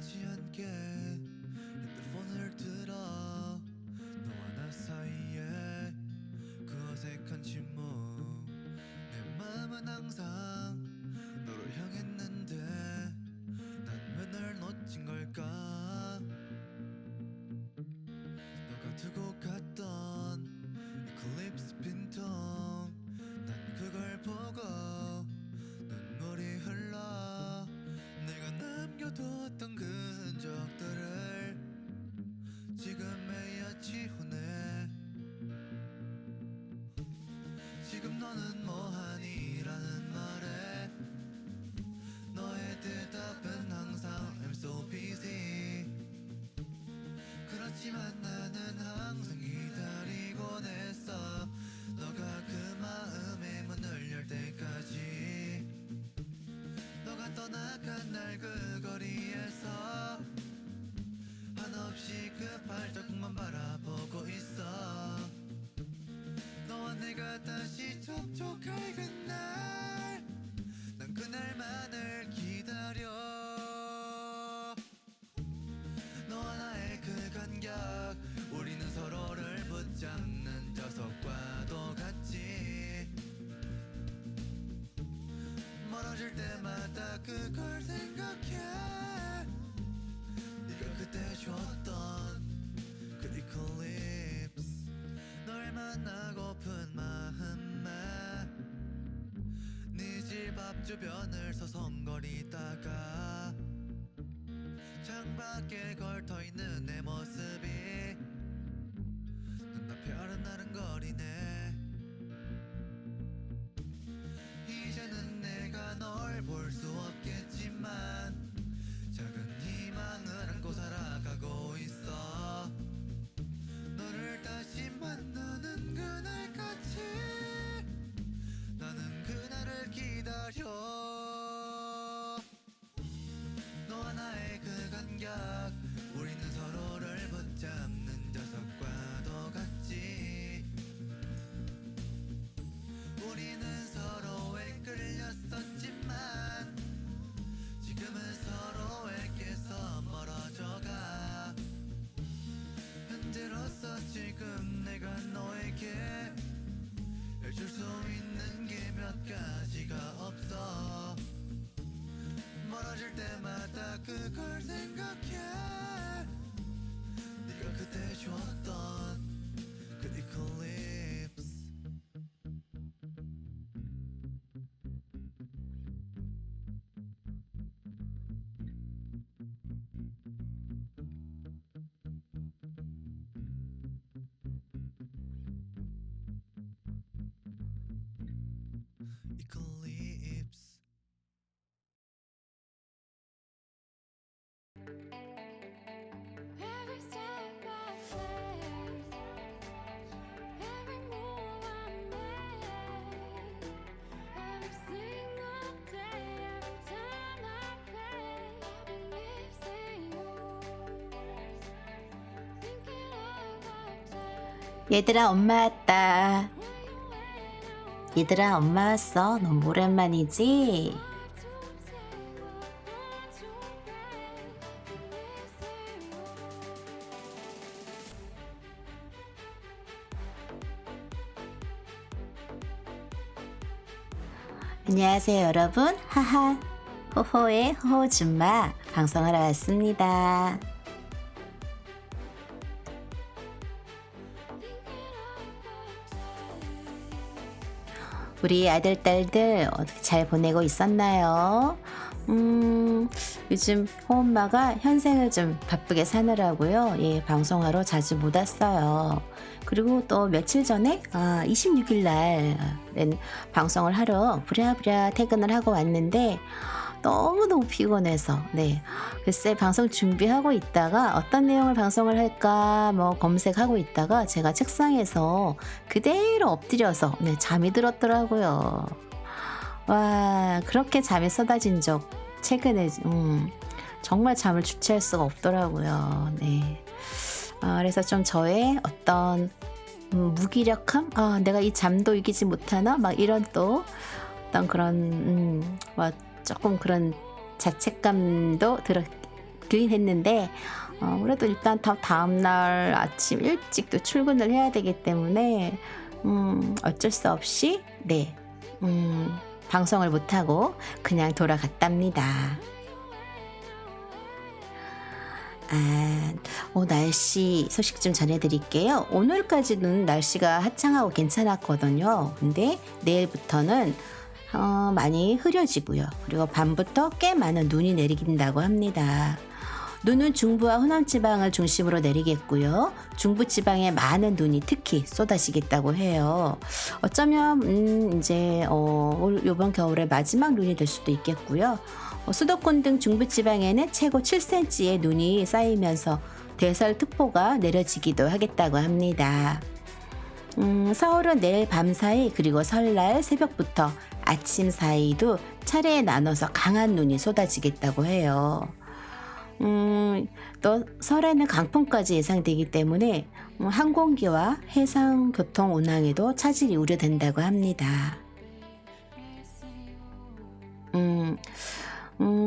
아무렇지 않게 핸드폰을 들어 너와 나 사이에 그 어색한 침묵 내 맘은 항상 너를 향했는데 난 왜 널 놓친 걸까 너가 두고 갔던 이클립스 빈통 난 그걸 보고 눈물이 흘러 내가 남겨두었던 그 흔적들을 지금에야 지우네 지금 너는 뭐하니 라는 말에 너의 대답은 항상 I'm so busy 그렇지만 나는 항상 기다리곤 했어 너가 그 마음의 문을 열 때까지 너가 떠나간 날 그 거리에서 한없이 그 발자국만 바라보고 있어 너와 내가 다시 접촉할 그날 난 그날만을 기다려 너와 나의 그 간격 우리는 서로를 붙잡는 녀석과도 같지 멀어질 때마다 그걸 생각해 네가 그때 줬던 그 이클립스 널 만나고픈 마음에 네 집 앞 주변을 서성거리다가 창밖에 걸터있는 내 모습이 눈앞에 아른아른거리네 이제는 내가 널 볼 수 없겠지만 작은 희망을 안고 살아가고 있어 너를 다시 만나는 그날까지 나는 그날을 기다려 너와 나의 그 간격 우리는 서로를 붙잡는 녀석과도 같지 우리는 서로에 끌렸었지만 지금은 서로에게서 멀어져가 현재로서 지금 내가 너에게 해줄 수 있는 게 몇 가지가 없어 멀어질 때마다 그걸 생각해 네가 그때 줬던 그 이클립스 이클립스 Every step I take, every move I make, every single day, every time I pray, I've been missing you, thinking of our day. 얘들아 엄마 왔다. When you went away, 얘들아 엄마 왔어. 너무 오랜만이지? to say what not to break, I've been missing you. 안녕하세요 여러분. 하하 호호의 호호줌마 방송하러 왔습니다. 우리 아들 딸들 어떻게 잘 보내고 있었나요? 요즘 호엄마가 현생을 좀 바쁘게 사느라고요. 예, 방송하러 자주 못 왔어요. 그리고 또 며칠 전에 26일 날은 방송을 하러 부랴부랴 퇴근을 하고 왔는데 너무너무 피곤해서 글쎄 방송 준비하고 있다가 어떤 내용을 방송을 할까 검색하고 있다가 제가 책상에서 그대로 엎드려서 잠이 들었더라고요. 와, 그렇게 잠이 쏟아진 적 최근에 정말 잠을 주체할 수가 없더라고요. 그래서 좀 저의 어떤 무기력함, 내가 이 잠도 이기지 못하나 이런 또 어떤 그런 조금 그런 자책감도 되긴 했는데 그래도 일단 다음날 아침 일찍 또 출근을 해야 되기 때문에 어쩔 수 없이 네 방송을 못하고 그냥 돌아갔답니다. 날씨 소식 좀 전해드릴게요. 오늘까지는 날씨가 화창하고 괜찮았거든요. 근데 내일부터는 많이 흐려지고요. 그리고 밤부터 꽤 많은 눈이 내린다고 합니다. 눈은 중부와 호남지방을 중심으로 내리겠고요. 중부지방에 많은 눈이 특히 쏟아지겠다고 해요. 어쩌면 이제 이번 겨울의 마지막 눈이 될 수도 있겠고요. 수도권 등 중부지방에는 최고 7cm의 눈이 쌓이면서 대설특보가 내려지기도 하겠다고 합니다. 서울은 내일 밤사이 그리고 설날 새벽부터 아침 사이도 차례에 나눠서 강한 눈이 쏟아지겠다고 해요. 또 설에는 강풍까지 예상되기 때문에 항공기와 해상교통 운항에도 차질이 우려된다고 합니다.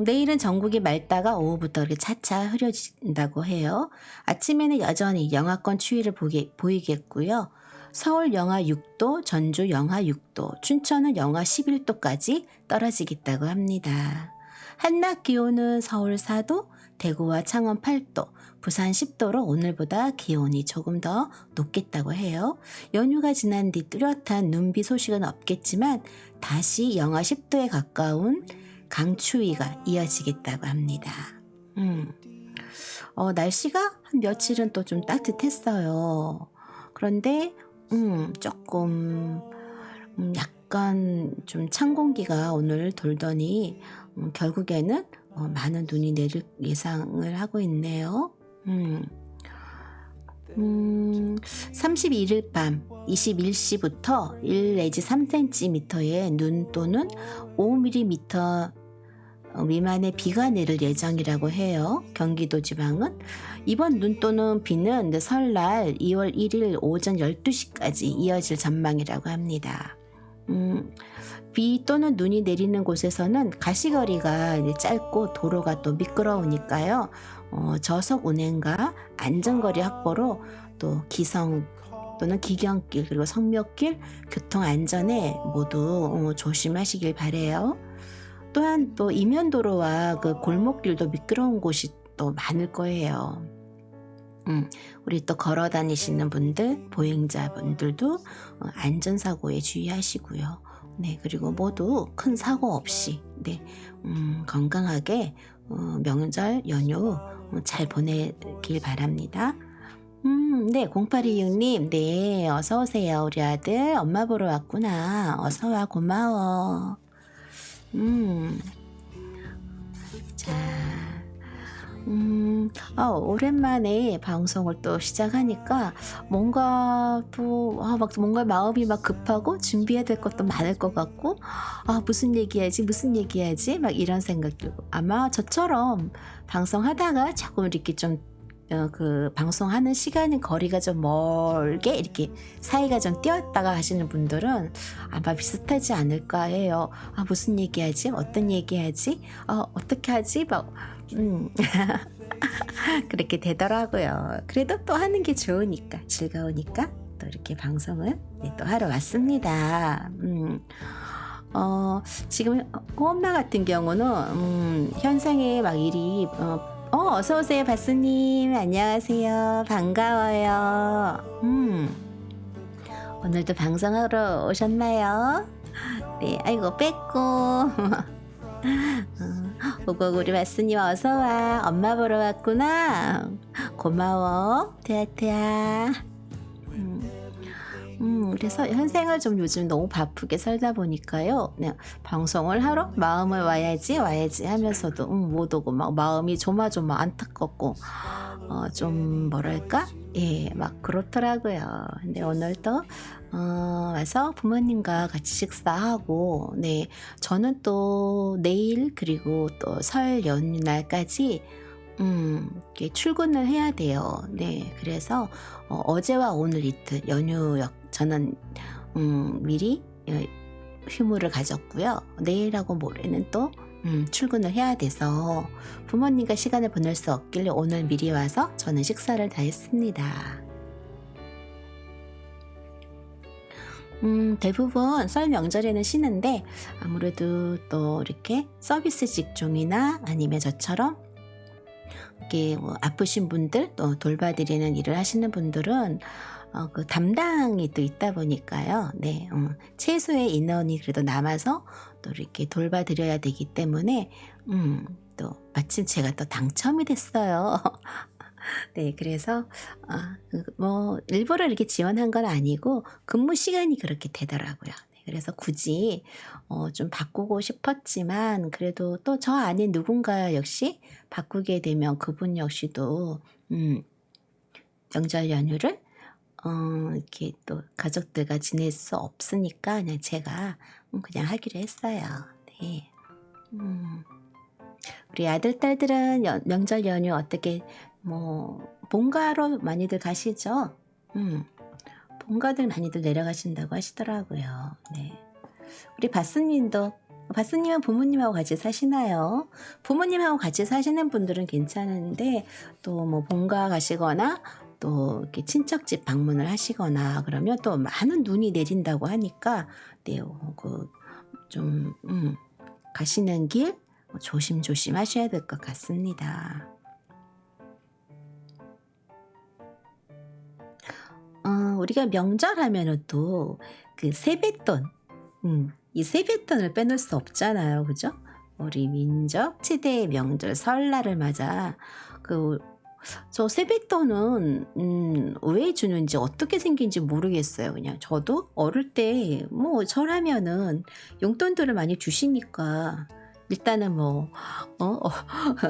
내일은 전국이 맑다가 오후부터 이렇게 차차 흐려진다고 해요. 아침에는 여전히 영하권 추위를 보이겠고요. 서울 영하 6도, 전주 영하 6도, 춘천은 영하 11도까지 떨어지겠다고 합니다. 한낮 기온은 서울 4도, 대구와 창원 8도, 부산 10도로 오늘보다 기온이 조금 더 높겠다고 해요. 연휴가 지난 뒤 뚜렷한 눈비 소식은 없겠지만 다시 영하 10도에 가까운 강추위가 이어지겠다고 합니다. 날씨가 한 며칠은 또 좀 따뜻했어요. 그런데 조금 약간 좀 찬 공기가 오늘 돌더니 결국에는 많은 눈이 내릴 예상을 하고 있네요. 31일 밤 21시부터 1 내지 3cm의 눈 또는 5mm 미만의 비가 내릴 예정이라고 해요. 경기도 지방은 이번 눈 또는 비는 설날 2월 1일 오전 12시까지 이어질 전망이라고 합니다. 비 또는 눈이 내리는 곳에서는 가시거리가 짧고 도로가 또 미끄러우니까요. 저속 운행과 안전거리 확보로 또 기성 또는 기경길 그리고 성묘길 교통 안전에 모두 조심하시길 바래요. 또한 또 이면도로와 그 골목길도 미끄러운 곳이 또 많을 거예요. 우리 또 걸어 다니시는 분들, 보행자분들도 안전사고에 주의하시고요. 네, 그리고 모두 큰 사고 없이 네, 건강하게 명절 연휴 잘 보내길 바랍니다. 네, 0826님, 네, 어서 오세요. 우리 아들 엄마 보러 왔구나. 어서 와, 고마워. 자, 오랜만에 방송을 또 시작하니까 뭔가 또 막 뭔가 마음이 막 급하고 준비해야 될 것도 많을 것 같고 무슨 얘기하지 막 이런 생각 들고 아마 저처럼 방송하다가 자꾸 이렇게 좀 그 방송하는 시간의 거리가 좀 멀게 이렇게 사이가 좀 띄었다가 하시는 분들은 아마 비슷하지 않을까 해요. 무슨 얘기하지? 어떤 얘기하지? 어떻게 하지? 막 그렇게 되더라고요. 그래도 또 하는 게 좋으니까 즐거우니까 또 이렇게 방송을 또 하러 왔습니다. 지금 엄마 같은 경우는 현상에 막 일이 어서 오세요, 바스님. 안녕하세요. 반가워요. 오늘도 방송하러 오셨나요? 네, 아이고 뺐고. 오고 우리 바스님 어서 와. 엄마 보러 왔구나. 고마워, 태아태아. 그래서 현생을 좀 요즘 너무 바쁘게 살다 보니까요. 그냥 방송을 하러 마음을 와야지 하면서도 못 오고 막 마음이 조마조마 안타깝고 좀 뭐랄까? 예, 막 그렇더라고요. 근데 오늘 또 와서 부모님과 같이 식사하고 네, 저는 또 내일 그리고 또 설 연휴날까지 이렇게 출근을 해야 돼요. 네, 그래서 어제와 오늘 이틀 연휴역 저는 미리 휴무를 가졌고요. 내일하고 모레는 또 출근을 해야 돼서 부모님과 시간을 보낼 수 없길래 오늘 미리 와서 저는 식사를 다 했습니다. 대부분 설 명절에는 쉬는데 아무래도 또 이렇게 서비스 직종이나 아니면 저처럼 이렇게 뭐 아프신 분들 또 돌봐드리는 일을 하시는 분들은 그 담당이 또 있다 보니까요. 네, 최소의 인원이 그래도 남아서 또 이렇게 돌봐드려야 되기 때문에 또 마침 제가 또 당첨이 됐어요. 네, 그래서 뭐 일부러 이렇게 지원한 건 아니고 근무 시간이 그렇게 되더라고요. 네, 그래서 굳이 좀 바꾸고 싶었지만 그래도 또 저 안에 누군가 역시 바꾸게 되면 그분 역시도 명절 연휴를 이렇게 또 가족들과 지낼 수 없으니까 그냥 제가 그냥 하기로 했어요. 네. 우리 아들 딸들은 명절 연휴 어떻게 뭐 본가로 많이들 가시죠? 본가들 많이들 내려가신다고 하시더라고요. 네. 우리 바스님은 부모님하고 같이 사시나요? 부모님하고 같이 사시는 분들은 괜찮은데 또 뭐 본가 가시거나 또 이렇게 친척집 방문을 하시거나 그러면 또 많은 눈이 내린다고 하니까 네, 좀 가시는 길 조심조심 하셔야 될 것 같습니다. 우리가 명절 하면은 또 그 세뱃돈, 이 세뱃돈을 빼놓을 수 없잖아요, 그죠? 우리 민족 최대의 명절 설날을 맞아 저 세뱃돈은 왜 주는지 어떻게 생긴지 모르겠어요. 그냥 저도 어릴 때 뭐 절하면은 용돈들을 많이 주시니까 일단은 뭐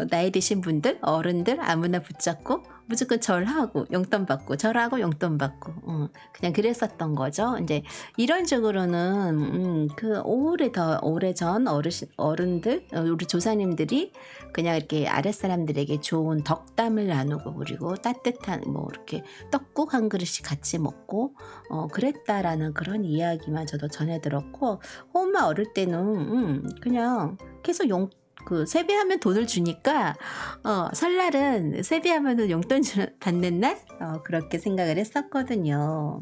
나이 드신 분들 어른들 아무나 붙잡고 무조건 절하고 용돈 받고 절하고 용돈 받고 그냥 그랬었던 거죠. 이제 이론적으로는 그 오래전 어른들 우리 조상님들이 그냥 이렇게 아랫사람들에게 좋은 덕담을 나누고 그리고 따뜻한 뭐 이렇게 떡국 한 그릇씩 같이 먹고 그랬다라는 그런 이야기만 저도 전해 들었고 엄마 어릴 때는 그냥 계속 세배하면 돈을 주니까 설날은 세배하면 용돈 받는 날 그렇게 생각을 했었거든요.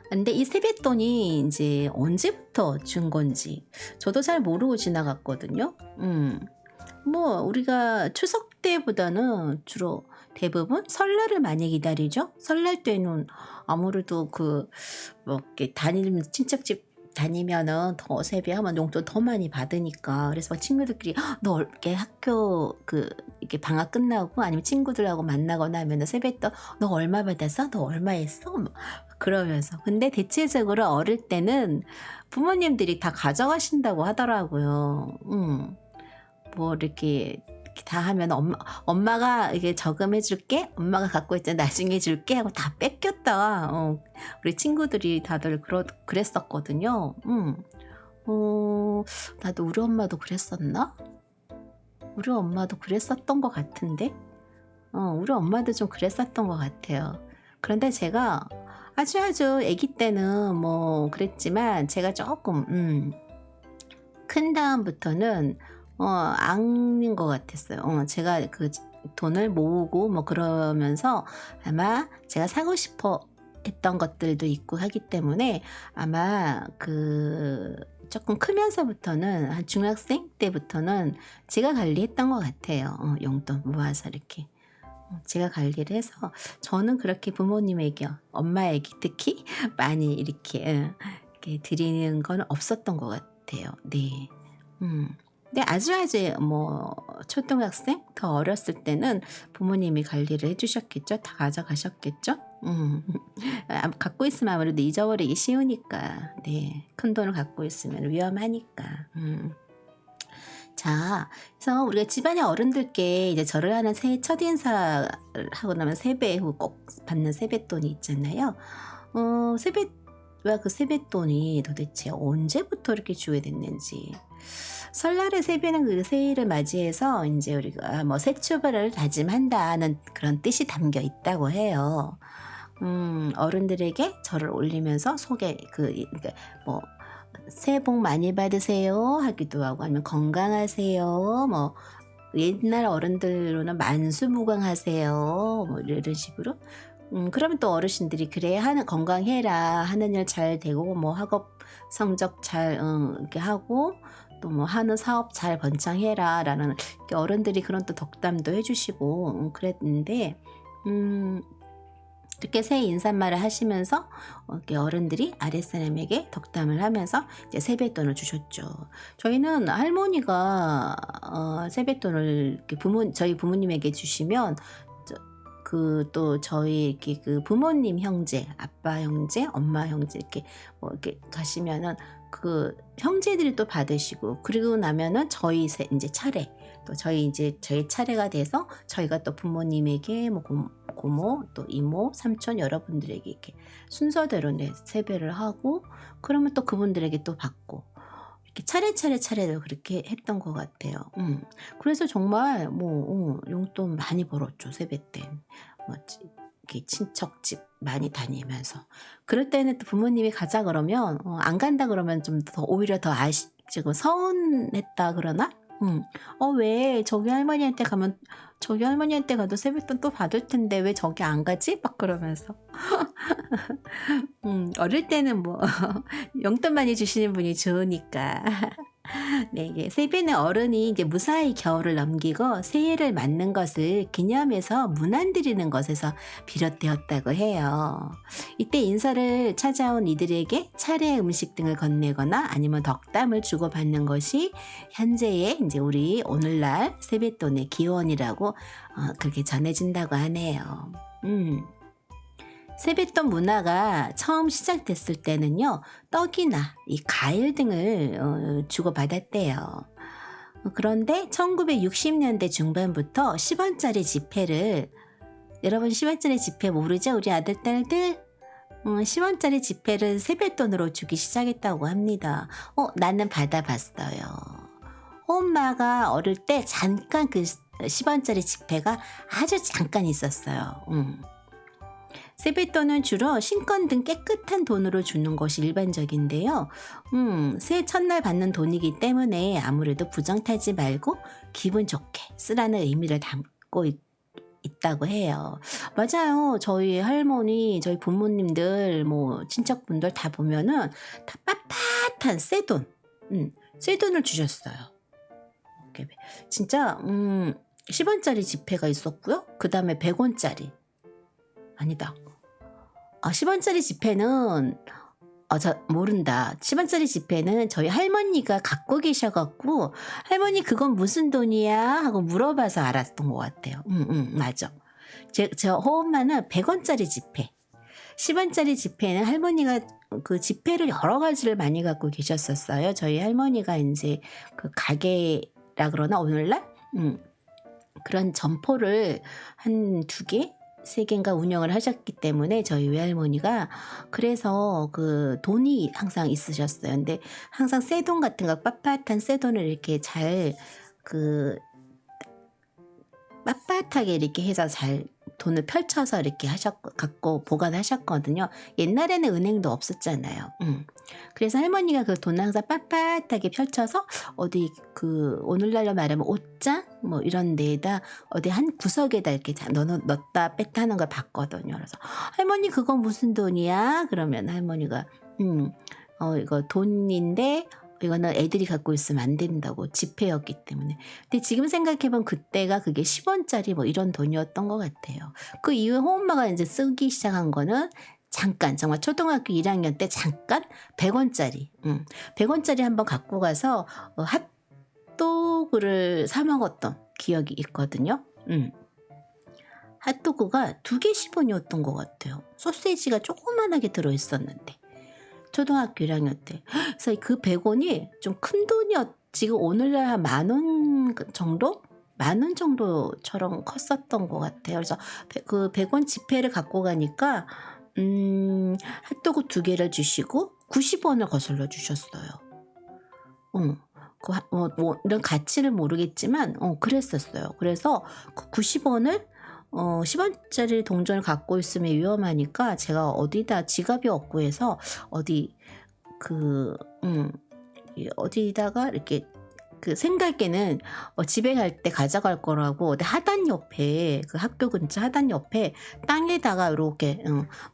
근데 이 세뱃돈이 이제 언제부터 준 건지 저도 잘 모르고 지나갔거든요. 뭐 우리가 추석 때보다는 주로 대부분 설날을 많이 기다리죠. 설날 때는 아무래도 뭐 이렇게 친척집 다니면은 더 세배하면 용돈 더 많이 받으니까 그래서 막 친구들끼리 너 이렇게 학교 이렇게 방학 끝나고 아니면 친구들하고 만나거나 하면은 세뱃돈 너 얼마 받았어? 너 얼마 했어? 그러면서 근데 대체적으로 어릴 때는 부모님들이 다 가져가신다고 하더라고요. 뭐 이렇게 다 하면 엄마가 이게 저금해 줄게 엄마가 갖고 있잖아 나중에 줄게 하고 다 뺏겼다. 우리 친구들이 다들 그랬었거든요. 나도 우리 엄마도 그랬었나? 우리 엄마도 그랬었던 것 같은데 우리 엄마도 좀 그랬었던 것 같아요. 그런데 제가 아주 아기 때는 뭐 그랬지만 제가 조금 큰 다음부터는 아닌 것 같았어요. 제가 그 돈을 모으고 뭐 그러면서 아마 제가 사고 싶어 했던 것들도 있고 하기 때문에 아마 조금 크면서부터는 한 중학생 때부터는 제가 관리했던 것 같아요. 용돈 모아서 이렇게 제가 관리를 해서 저는 그렇게 부모님에게 엄마에게 특히 많이 이렇게 드리는 건 없었던 것 같아요. 네. 근데 아주 뭐 초등학생 더 어렸을 때는 부모님이 관리를 해주셨겠죠. 다 가져가셨겠죠. 갖고 있으면 아무래도 잊어버리기 쉬우니까. 네, 큰 돈을 갖고 있으면 위험하니까. 자, 그래서 우리가 집안의 어른들께 이제 절을 하는 새해 첫 인사를 하고 나면 세배 후 꼭 받는 세뱃돈이 있잖아요. 그 세뱃돈이 도대체 언제부터 이렇게 주게 됐는지. 설날의 세배는 그 새해를 맞이해서 이제 우리가 뭐 새 출발을 다짐한다는 그런 뜻이 담겨 있다고 해요. 어른들에게 절을 올리면서 그러니까 뭐 새해 복 많이 받으세요 하기도 하고 아니면 건강하세요 뭐 옛날 어른들로는 만수무강하세요 뭐 이런 식으로 그러면 또 어르신들이 그래 하는 건강해라 하는 일 잘 되고 뭐 학업 성적 잘 이렇게 하고 또 뭐 하는 사업 잘 번창해라 라는 이렇게 어른들이 그런 또 덕담도 해주시고 그랬는데 이렇게 새해 인사말을 하시면서 이렇게 어른들이 아랫사람에게 덕담을 하면서 이제 세뱃돈을 주셨죠. 저희는 할머니가 세뱃돈을 이렇게 저희 부모님에게 주시면 그 또 저희 이렇게 그 부모님 형제, 아빠 형제, 엄마 형제 이렇게 뭐 이렇게 가시면은 그 형제들이 또 받으시고 그리고 나면은 저희 이제 차례 또 저희 차례가 돼서 저희가 또 부모님에게 뭐 고모 또 이모 삼촌 여러분들에게 이렇게 순서대로 세배를 하고 그러면 또 그분들에게 또 받고 이렇게 차례로 그렇게 했던 것 같아요. 그래서 정말 뭐 용돈 많이 벌었죠 세배 때. 뭐 이렇게 친척집 많이 다니면서 그럴 때는 또 부모님이 가자 그러면 안 간다 그러면 좀 더 오히려 더 지금 서운했다 그러나 왜 저기 할머니한테 가면 저기 할머니한테 가도 세뱃돈 또 받을 텐데 왜 저기 안 가지? 막 그러면서 어릴 때는 뭐 용돈 많이 주시는 분이 좋으니까 네, 이게 세배는 어른이 이제 무사히 겨울을 넘기고 새해를 맞는 것을 기념해서 문안 드리는 것에서 비롯되었다고 해요. 이때 인사를 찾아온 이들에게 차례 음식 등을 건네거나 아니면 덕담을 주고받는 것이 현재의 이제 우리 오늘날 세뱃돈의 기원이라고 그렇게 전해진다고 하네요. 세뱃돈 문화가 처음 시작됐을 때는요, 떡이나 이 과일 등을 주고받았대요. 그런데 1960년대 중반부터 10원짜리 지폐를, 여러분 10원짜리 지폐 모르죠? 우리 아들, 딸들? 10원짜리 지폐를 세뱃돈으로 주기 시작했다고 합니다. 나는 받아봤어요. 엄마가 어릴 때 잠깐 그 10원짜리 지폐가 아주 잠깐 있었어요. 세뱃돈은 주로 신권 등 깨끗한 돈으로 주는 것이 일반적인데요. 새해 첫날 받는 돈이기 때문에 아무래도 부정타지 말고 기분 좋게 쓰라는 의미를 담고 있다고 해요. 맞아요. 저희 할머니, 저희 부모님들, 뭐 친척분들 다 보면은 다 빳빳한 새돈, 새돈을 주셨어요. 진짜 10원짜리 지폐가 있었고요. 그 다음에 100원짜리. 아니다. 10원짜리 지폐는 저 모른다. 10원짜리 지폐는 저희 할머니가 갖고 계셔갖고 할머니 그건 무슨 돈이야? 하고 물어봐서 알았던 것 같아요. 맞아. 저 엄마는 100원짜리 지폐. 10원짜리 지폐는 할머니가 그 지폐를 여러 가지를 많이 갖고 계셨었어요. 저희 할머니가 이제 그 가게라 그러나 오늘날 그런 점포를 한 2개? 3개인가 운영을 하셨기 때문에 저희 외할머니가 그래서 그 돈이 항상 있으셨어요. 근데 항상 새돈 같은 거 빳빳한 새돈을 이렇게 잘 그 빳빳하게 이렇게 해서 잘 돈을 펼쳐서 이렇게 갖고 보관하셨거든요. 옛날에는 은행도 없었잖아요. 그래서 할머니가 그 돈 항상 빳빳하게 펼쳐서 어디 그 오늘날로 말하면 옷장 뭐 이런 데에다 어디 한 구석에다 이렇게 넣었다 뺐다 하는 걸 봤거든요. 그래서 할머니 그건 무슨 돈이야? 그러면 할머니가 이거 돈인데 이거는 애들이 갖고 있으면 안 된다고 지폐였기 때문에. 근데 지금 생각해보면 그때가 그게 10원짜리 뭐 이런 돈이었던 것 같아요. 그 이후에 호엄마가 이제 쓰기 시작한 거는 잠깐 정말 초등학교 1학년 때 잠깐 100원짜리 100원짜리 한번 갖고 가서 핫도그를 사 먹었던 기억이 있거든요. 핫도그가 2개 10원이었던 것 같아요. 소시지가 조그만하게 들어있었는데 초등학교 1학년 때. 그래서 그 100원이 좀 큰 돈이었지. 오늘날 한 10,000원 정도? 10,000원 정도처럼 컸었던 것 같아요. 그래서 그 100원 지폐를 갖고 가니까 핫도그 2개를 주시고 90원을 거슬러 주셨어요. 이런 가치를 모르겠지만 그랬었어요. 그래서 그 90원을 10원짜리 동전을 갖고 있으면 위험하니까 제가 어디다 지갑이 없고 해서 어디 어디다가 이렇게 그 생갈개는 집에 갈 때 가져갈 거라고 하단 옆에 그 학교 근처 하단 옆에 땅에다가 이렇게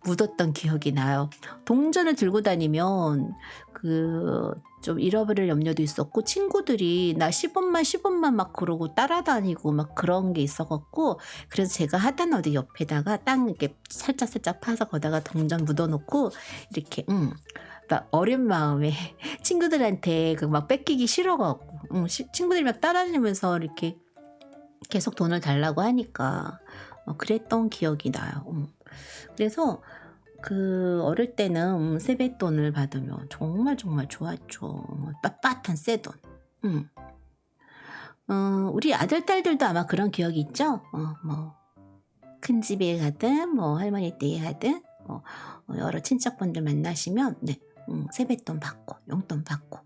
묻었던 기억이 나요. 동전을 들고 다니면 좀 잃어버릴 염려도 있었고 친구들이 나 10원만 막 그러고 따라다니고 막 그런 게 있어갖고 그래서 제가 하단 어디 옆에다가 땅 이렇게 살짝 파서 거다가 동전 묻어놓고 이렇게 막 어린 마음에 친구들한테 막 뺏기기 싫어갖고 친구들이 막 따라다니면서 이렇게 계속 돈을 달라고 하니까 그랬던 기억이 나요. 그래서 어릴 때는 세뱃돈을 받으면 정말 좋았죠. 빳빳한 새돈. 우리 아들 딸들도 아마 그런 기억이 있죠. 뭐 큰 집에 가든 뭐 할머니 댁에 가든 여러 친척분들 만나시면 세뱃돈 받고 용돈 받고.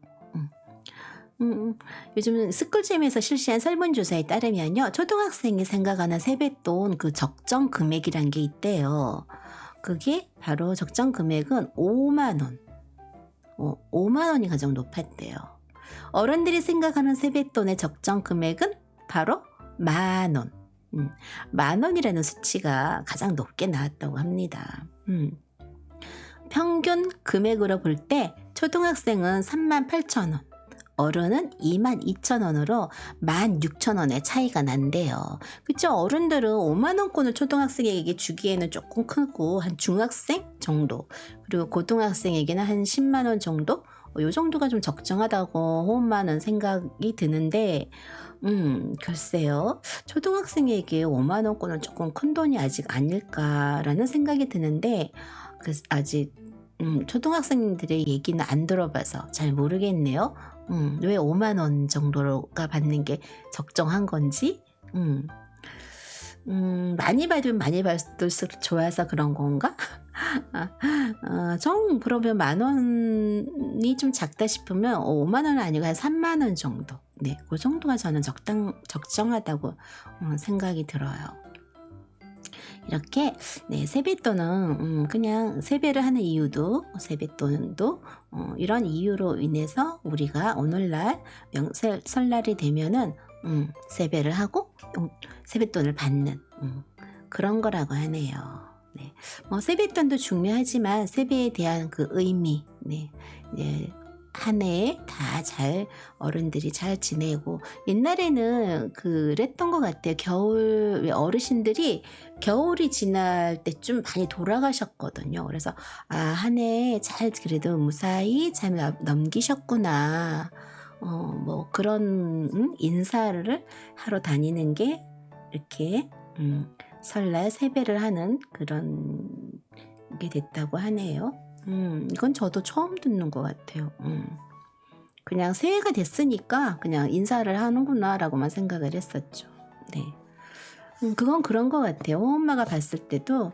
요즘 스쿨잼에서 실시한 설문조사에 따르면요, 초등학생이 생각하는 세뱃돈 그 적정 금액이란 게 있대요. 그게 바로 적정 금액은 5만 원. 5만 원이 가장 높았대요. 어른들이 생각하는 세뱃돈의 적정 금액은 바로 10,000원. 10,000원이라는 수치가 가장 높게 나왔다고 합니다. 평균 금액으로 볼 때 초등학생은 38,000원, 어른은 22,000원으로 16,000원의 차이가 난대요. 그쵸? 어른들은 5만원권을 초등학생에게 주기에는 조금 크고 한 중학생 정도, 그리고 고등학생에게는 한 10만원 정도? 요 정도가 좀 적정하다고 호흡만은 생각이 드는데 글쎄요. 초등학생에게 5만원권은 조금 큰 돈이 아직 아닐까라는 생각이 드는데 아직 초등학생들의 얘기는 안 들어봐서 잘 모르겠네요. 왜 5만 원 정도가 받는 게 적정한 건지. 많이 받으면 많이 받을수록 좋아서 그런 건가? 그러면 10,000원이 좀 작다 싶으면 5만 원은 아니고 한 3만 원 정도. 네, 그 정도가 저는 적정하다고 생각이 들어요. 이렇게 세뱃돈은 그냥 세배를 하는 이유도 세뱃돈도 이런 이유로 인해서 우리가 오늘날 설날이 되면은 세배를 하고 세뱃돈을 받는 그런 거라고 하네요. 네. 세뱃돈도 중요하지만 세배에 대한 그 의미, 한 해에 다 어른들이 잘 지내고, 옛날에는 그랬던 것 같아요. 어르신들이 겨울이 지날 때쯤 많이 돌아가셨거든요. 그래서 한 해 잘 그래도 무사히 잘 넘기셨구나. 그런 인사를 하러 다니는 게 이렇게 설날 세배를 하는 그런 게 됐다고 하네요. 이건 저도 처음 듣는 것 같아요. 그냥 새해가 됐으니까 그냥 인사를 하는구나 라고만 생각을 했었죠. 네. 그건 그런 것 같아요. 엄마가 봤을 때도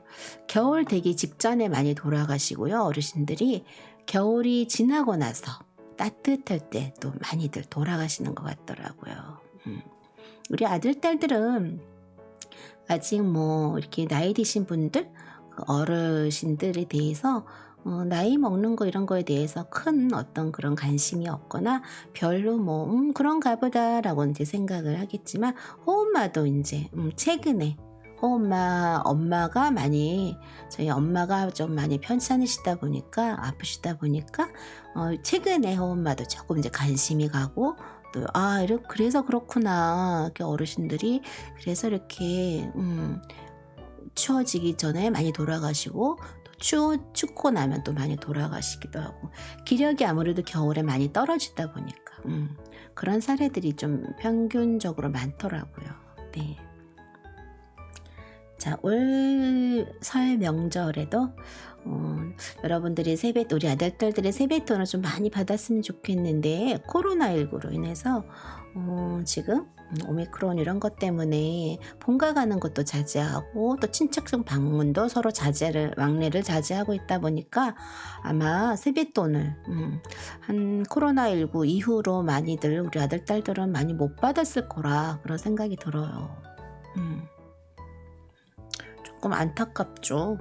겨울 되기 직전에 많이 돌아가시고요. 어르신들이 겨울이 지나고 나서 따뜻할 때 또 많이들 돌아가시는 것 같더라고요. 우리 아들, 딸들은 아직 이렇게 나이 드신 분들, 어르신들에 대해서 나이 먹는 거 이런 거에 대해서 큰 어떤 그런 관심이 없거나 별로 그런가 보다라고 이제 생각을 하겠지만, 호엄마도 이제 최근에 엄마가 저희 엄마가 좀 많이 편찮으시다 보니까, 아프시다 보니까 최근에 호엄마도 조금 이제 관심이 가고, 또 그래서 그렇구나, 어르신들이 그래서 이렇게 추워지기 전에 많이 돌아가시고, 춥고 나면 또 많이 돌아가시기도 하고, 기력이 아무래도 겨울에 많이 떨어지다 보니까 그런 사례들이 좀 평균적으로 많더라고요. 네. 자, 올 설 명절에도 여러분들이 우리 아들, 딸들의 세뱃돈을 좀 많이 받았으면 좋겠는데, 코로나19로 인해서 지금 오미크론 이런 것 때문에 본가 가는 것도 자제하고, 또 친척 방문도 서로 왕래를 자제하고 있다 보니까 아마 세뱃돈을 한 코로나19 이후로 많이들 우리 아들, 딸들은 많이 못 받았을 거라 그런 생각이 들어요. 조금 안타깝죠.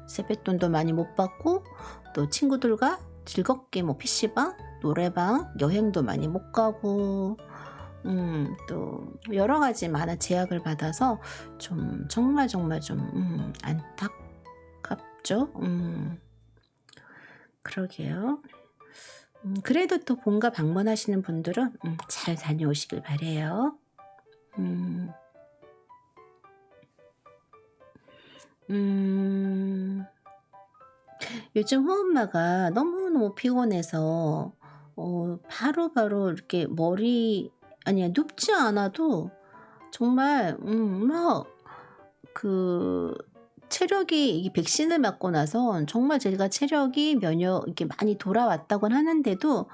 세뱃돈도 많이 못 받고, 또 친구들과 즐겁게 뭐 PC방, 노래방, 여행도 많이 못 가고 또 여러 가지 많은 제약을 받아서 좀 정말 좀 안타깝죠. 그러게요. 그래도 또 본가 방문하시는 분들은 잘 다녀오시길 바래요. 음, 음, 요즘 호엄마가 너무너무 피곤해서 바로바로 이렇게 아니야, 눕지 않아도 정말 막 그 체력이 이 백신을 맞고 나선 정말 제가 체력이 면역 이렇게 많이 돌아왔다곤 하는데도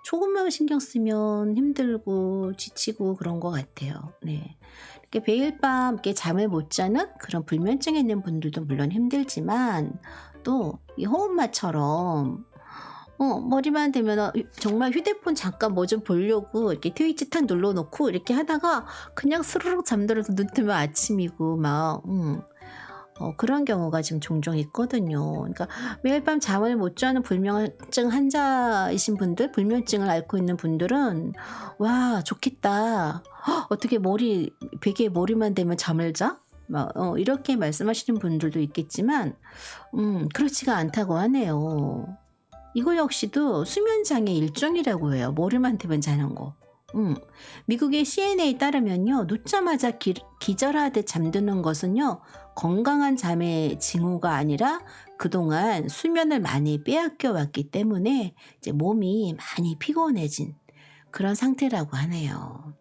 조금만 신경 쓰면 힘들고 지치고 그런 것 같아요. 네. 이렇게 매일 밤 이렇게 잠을 못 자는 그런 불면증 있는 분들도 물론 힘들지만 또 이 호엄마처럼 머리만 대면 정말 휴대폰 잠깐 뭐 좀 보려고 이렇게 트위치 탁 눌러놓고 이렇게 하다가 그냥 스르륵 잠들어서 눈 뜨면 아침이고 막 그런 경우가 지금 종종 있거든요. 그러니까 매일 밤 잠을 못 자는 불면증 환자이신 분들, 불면증을 앓고 있는 분들은 와 좋겠다. 어떻게 베개에 머리만 대면 잠을 자? 막 이렇게 말씀하시는 분들도 있겠지만 그렇지가 않다고 하네요. 이거 역시도 수면장애 일종이라고 해요. 머리만 대면 자는 거. 미국의 CNA에 따르면요. 눕자마자 기절하듯 잠드는 것은요. 건강한 잠의 징후가 아니라 그동안 수면을 많이 빼앗겨 왔기 때문에 이제 몸이 많이 피곤해진 그런 상태라고 하네요.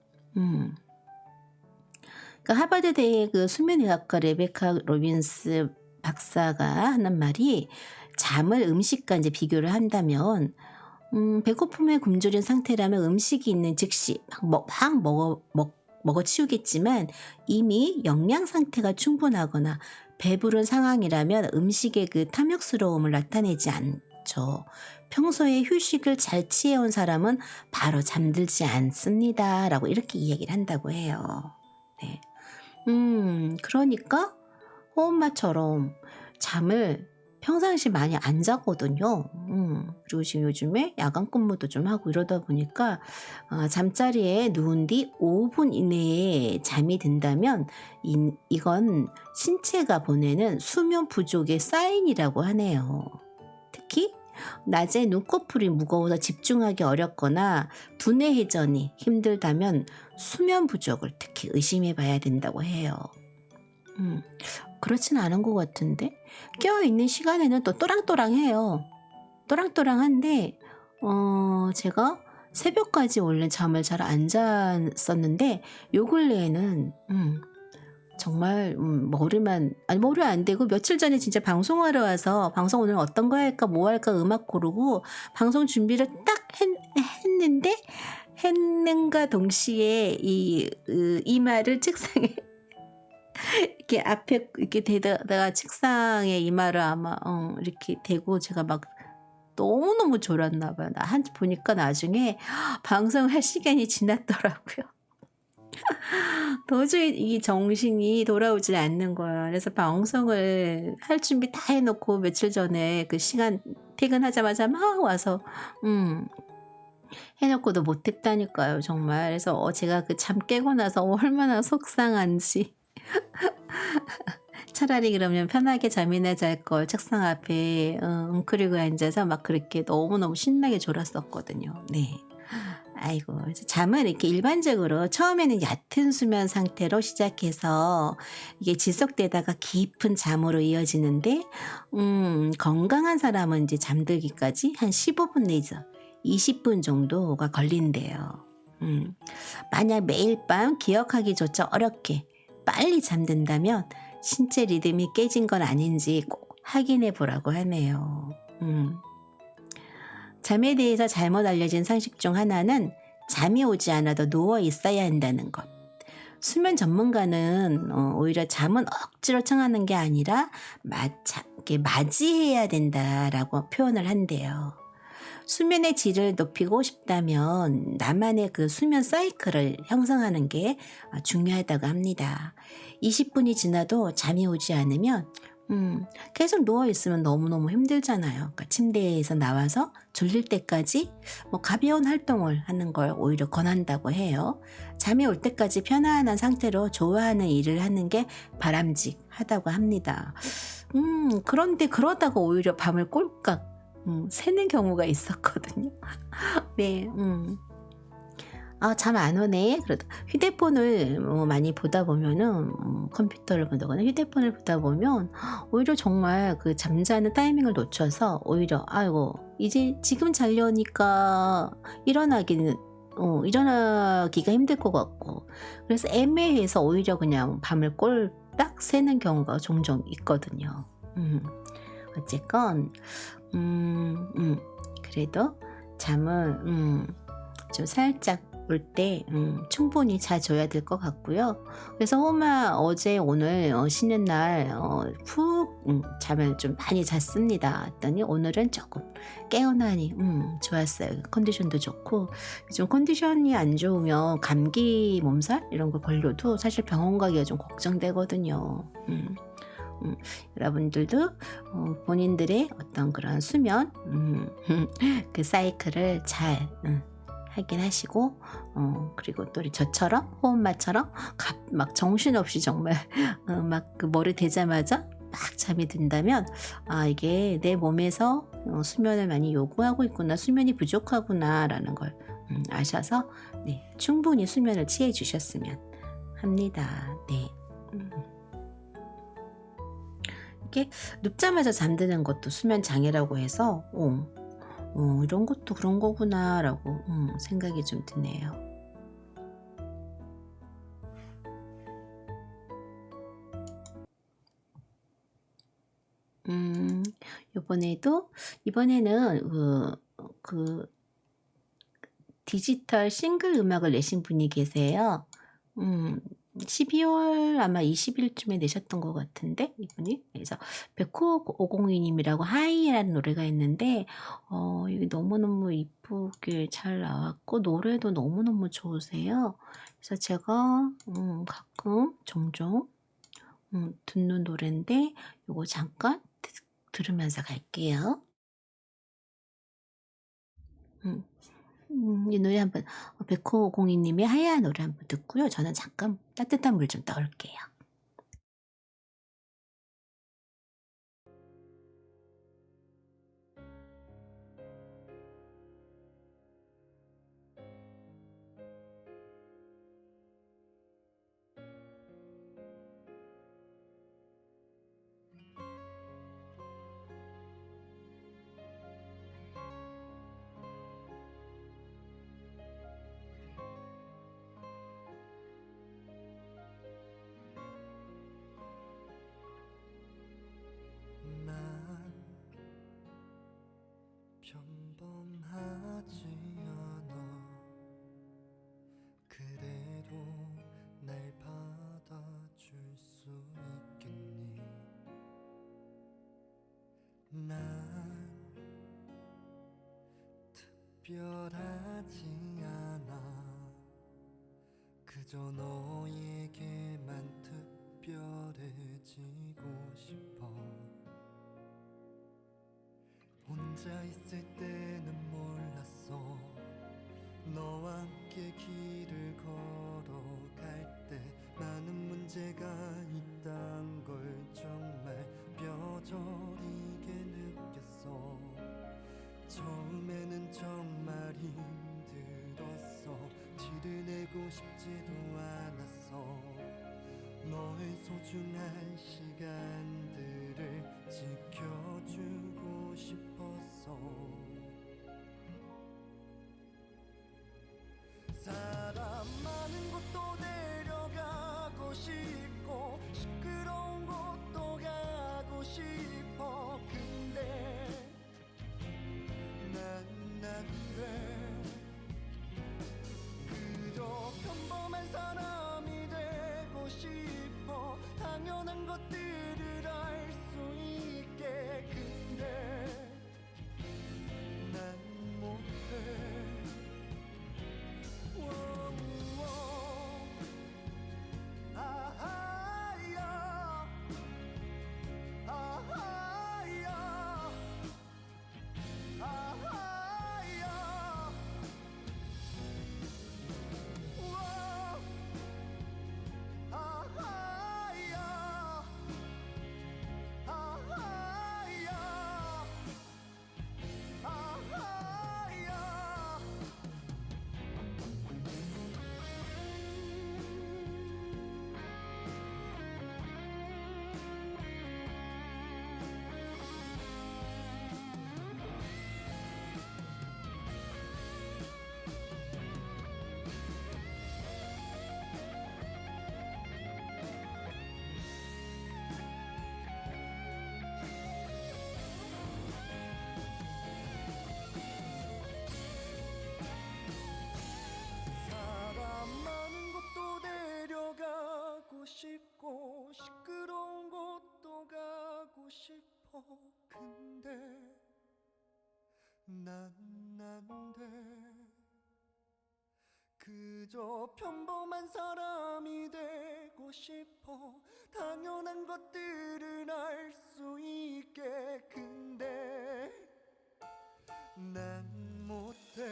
그러니까 하버드대의 그 수면의학과 레베카 로빈스 박사가 하는 말이 잠을 음식과 이제 비교를 한다면 배고픔에 굶주린 상태라면 음식이 있는 즉시 막 먹어 치우겠지만 이미 영양 상태가 충분하거나 배부른 상황이라면 음식의 그 탐욕스러움을 나타내지 않죠. 평소에 휴식을 잘 취해온 사람은 바로 잠들지 않습니다. 라고 이렇게 이야기를 한다고 해요. 네. 그러니까 호엄마처럼 잠을 평상시 많이 안 자거든요. 그리고 지금 요즘에 야간 근무도 좀 하고 이러다 보니까 잠자리에 누운 뒤 5분 이내에 잠이 든다면 이건 신체가 보내는 수면 부족의 사인이라고 하네요. 특히 낮에 눈꺼풀이 무거워서 집중하기 어렵거나 두뇌 회전이 힘들다면 수면 부족을 특히 의심해 봐야 된다고 해요. 그렇진 않은 것 같은데 깨어있는 시간에는 또 또랑또랑해요. 또랑또랑한데 제가 새벽까지 원래 잠을 잘 안 잤었는데 요 근래에는 정말 머리 안 대고 며칠 전에 진짜 방송하러 와서 방송 오늘 어떤 거 할까 뭐 할까 음악 고르고 방송 준비를 딱 했는가 동시에 이마를 책상에 이렇게 앞에 이렇게 대다가 책상에 이마를 아마 이렇게 대고 제가 막 너무너무 졸았나 봐요. 보니까 나중에 방송할 시간이 지났더라고요. 도저히 이 정신이 돌아오질 않는 거야. 그래서 방송을 할 준비 다 해놓고 며칠 전에 그 시간 퇴근하자마자 막 와서 해놓고도 못했다니까요. 정말. 그래서 제가 그 잠 깨고 나서 얼마나 속상한지. 차라리 그러면 편하게 잠이나 잘 걸 책상 앞에 웅크리고 앉아서 막 그렇게 너무너무 신나게 졸았었거든요. 네. 아이고, 잠은 이렇게 일반적으로 처음에는 얕은 수면 상태로 시작해서 이게 지속되다가 깊은 잠으로 이어지는데 건강한 사람은 이제 잠들기까지 한 15분 내지 20분 정도가 걸린대요. 만약 매일 밤 기억하기조차 어렵게 빨리 잠든다면 신체 리듬이 깨진 건 아닌지 꼭 확인해 보라고 하네요. 잠에 대해서 잘못 알려진 상식 중 하나는 잠이 오지 않아도 누워 있어야 한다는 것. 수면 전문가는 오히려 잠은 억지로 청하는 게 아니라 맞이해야 된다라고 표현을 한대요. 수면의 질을 높이고 싶다면 나만의 그 수면 사이클을 형성하는 게 중요하다고 합니다. 20분이 지나도 잠이 오지 않으면 계속 누워 있으면 너무너무 힘들잖아요. 그러니까 침대에서 나와서 졸릴 때까지 뭐 가벼운 활동을 하는 걸 오히려 권한다고 해요. 잠이 올 때까지 편안한 상태로 좋아하는 일을 하는 게 바람직하다고 합니다. 그런데 그러다가 오히려 밤을 꼴깍 새는 경우가 있었거든요. 네, 잠 안 오네. 그러다 휴대폰을 많이 보다 보면은 컴퓨터를 본다거나 휴대폰을 보다 보면 오히려 정말 그 잠자는 타이밍을 놓쳐서 오히려 아이고 이제 지금 자려니까 일어나기가 힘들 것 같고 그래서 애매해서 오히려 그냥 밤을 꼴딱 새는 경우가 종종 있거든요. 어쨌건 그래도 잠은 좀 살짝 올 때 충분히 자줘야 될 것 같고요. 그래서 호마 어제 오늘 쉬는 날 푹 잠을 좀 많이 잤습니다. 했더니 오늘은 조금 깨어나니 좋았어요. 컨디션도 좋고 요즘 컨디션이 안 좋으면 감기 몸살 이런 거 걸려도 사실 병원 가기가 좀 걱정되거든요. 여러분들도 본인들의 어떤 그런 수면 그 사이클을 잘 하긴 하시고 그리고 또 우리 저처럼 호엄마처럼 막 정신없이 정말 막 그 머리 대자마자 막 잠이 든다면 이게 내 몸에서 수면을 많이 요구하고 있구나 수면이 부족하구나 라는 걸 아셔서 네, 충분히 수면을 취해 주셨으면 합니다. 네. 이렇게 눕자마자 잠드는 것도 수면 장애라고 해서 이런 것도 그런 거구나 라고 생각이 좀 드네요. 이번에는 그 디지털 싱글 음악을 내신 분이 계세요. 12월 아마 20일쯤에 내셨던 것 같은데 이분이 그래서 백호 502님이라고 하이라는 노래가 있는데 이게 너무너무 이쁘게 잘 나왔고 노래도 너무너무 좋으세요. 그래서 제가 가끔 종종 듣는 노래인데 이거 잠깐 들으면서 갈게요. 이 노래 한번 백호 502님의 하얀 노래 한번 듣고요. 저는 잠깐 따뜻한 물 좀 떠올게요. 난 평범하지 않아. 그래도 날 받아줄 수 있겠니? 난 특별하지 않아. 그저 너에게만 특별해지고 싶어. 혼자 있을 때는 몰랐어. 너와 함께 길을 걸어갈 때 많은 문제가 있단 걸 정말 뼈저리게 느꼈어. 처음에는 정말 힘들었어. 티를 내고 싶지도 않았어. 너의 소중한 시간들을 지켜주고 싶었어. 사람 많은 곳도 데려가고 싶고 시끄러운 곳도 가고 싶어. 근데 난 안 돼. 그저 평범한 사람이 되고 싶어. 당연한 것들을 알 수 있게. 근데 난 못해. 아하야, 아하야. 시끄러운 곳도 가고 싶어. 근데 난 안돼. 그저 평범한 사람이 되고 싶어. 당연한 것들을 알 수 있게. 근데 난 못해.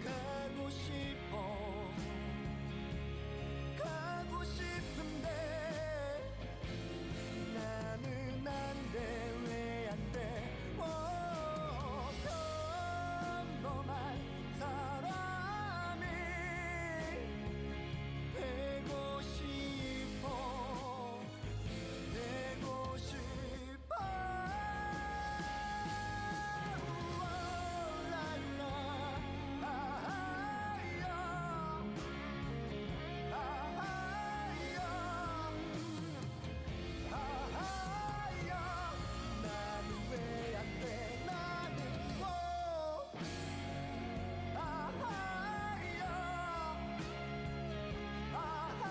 가고 싶어. 가고 싶은데 나는 안 돼. 왜 안 돼? 평범한 사람이 되고 싶어. 되고 싶어. 랄라. 아하야. 아하야. 나는 왜 안 돼? 나는 뭐. 아하야. 아하야.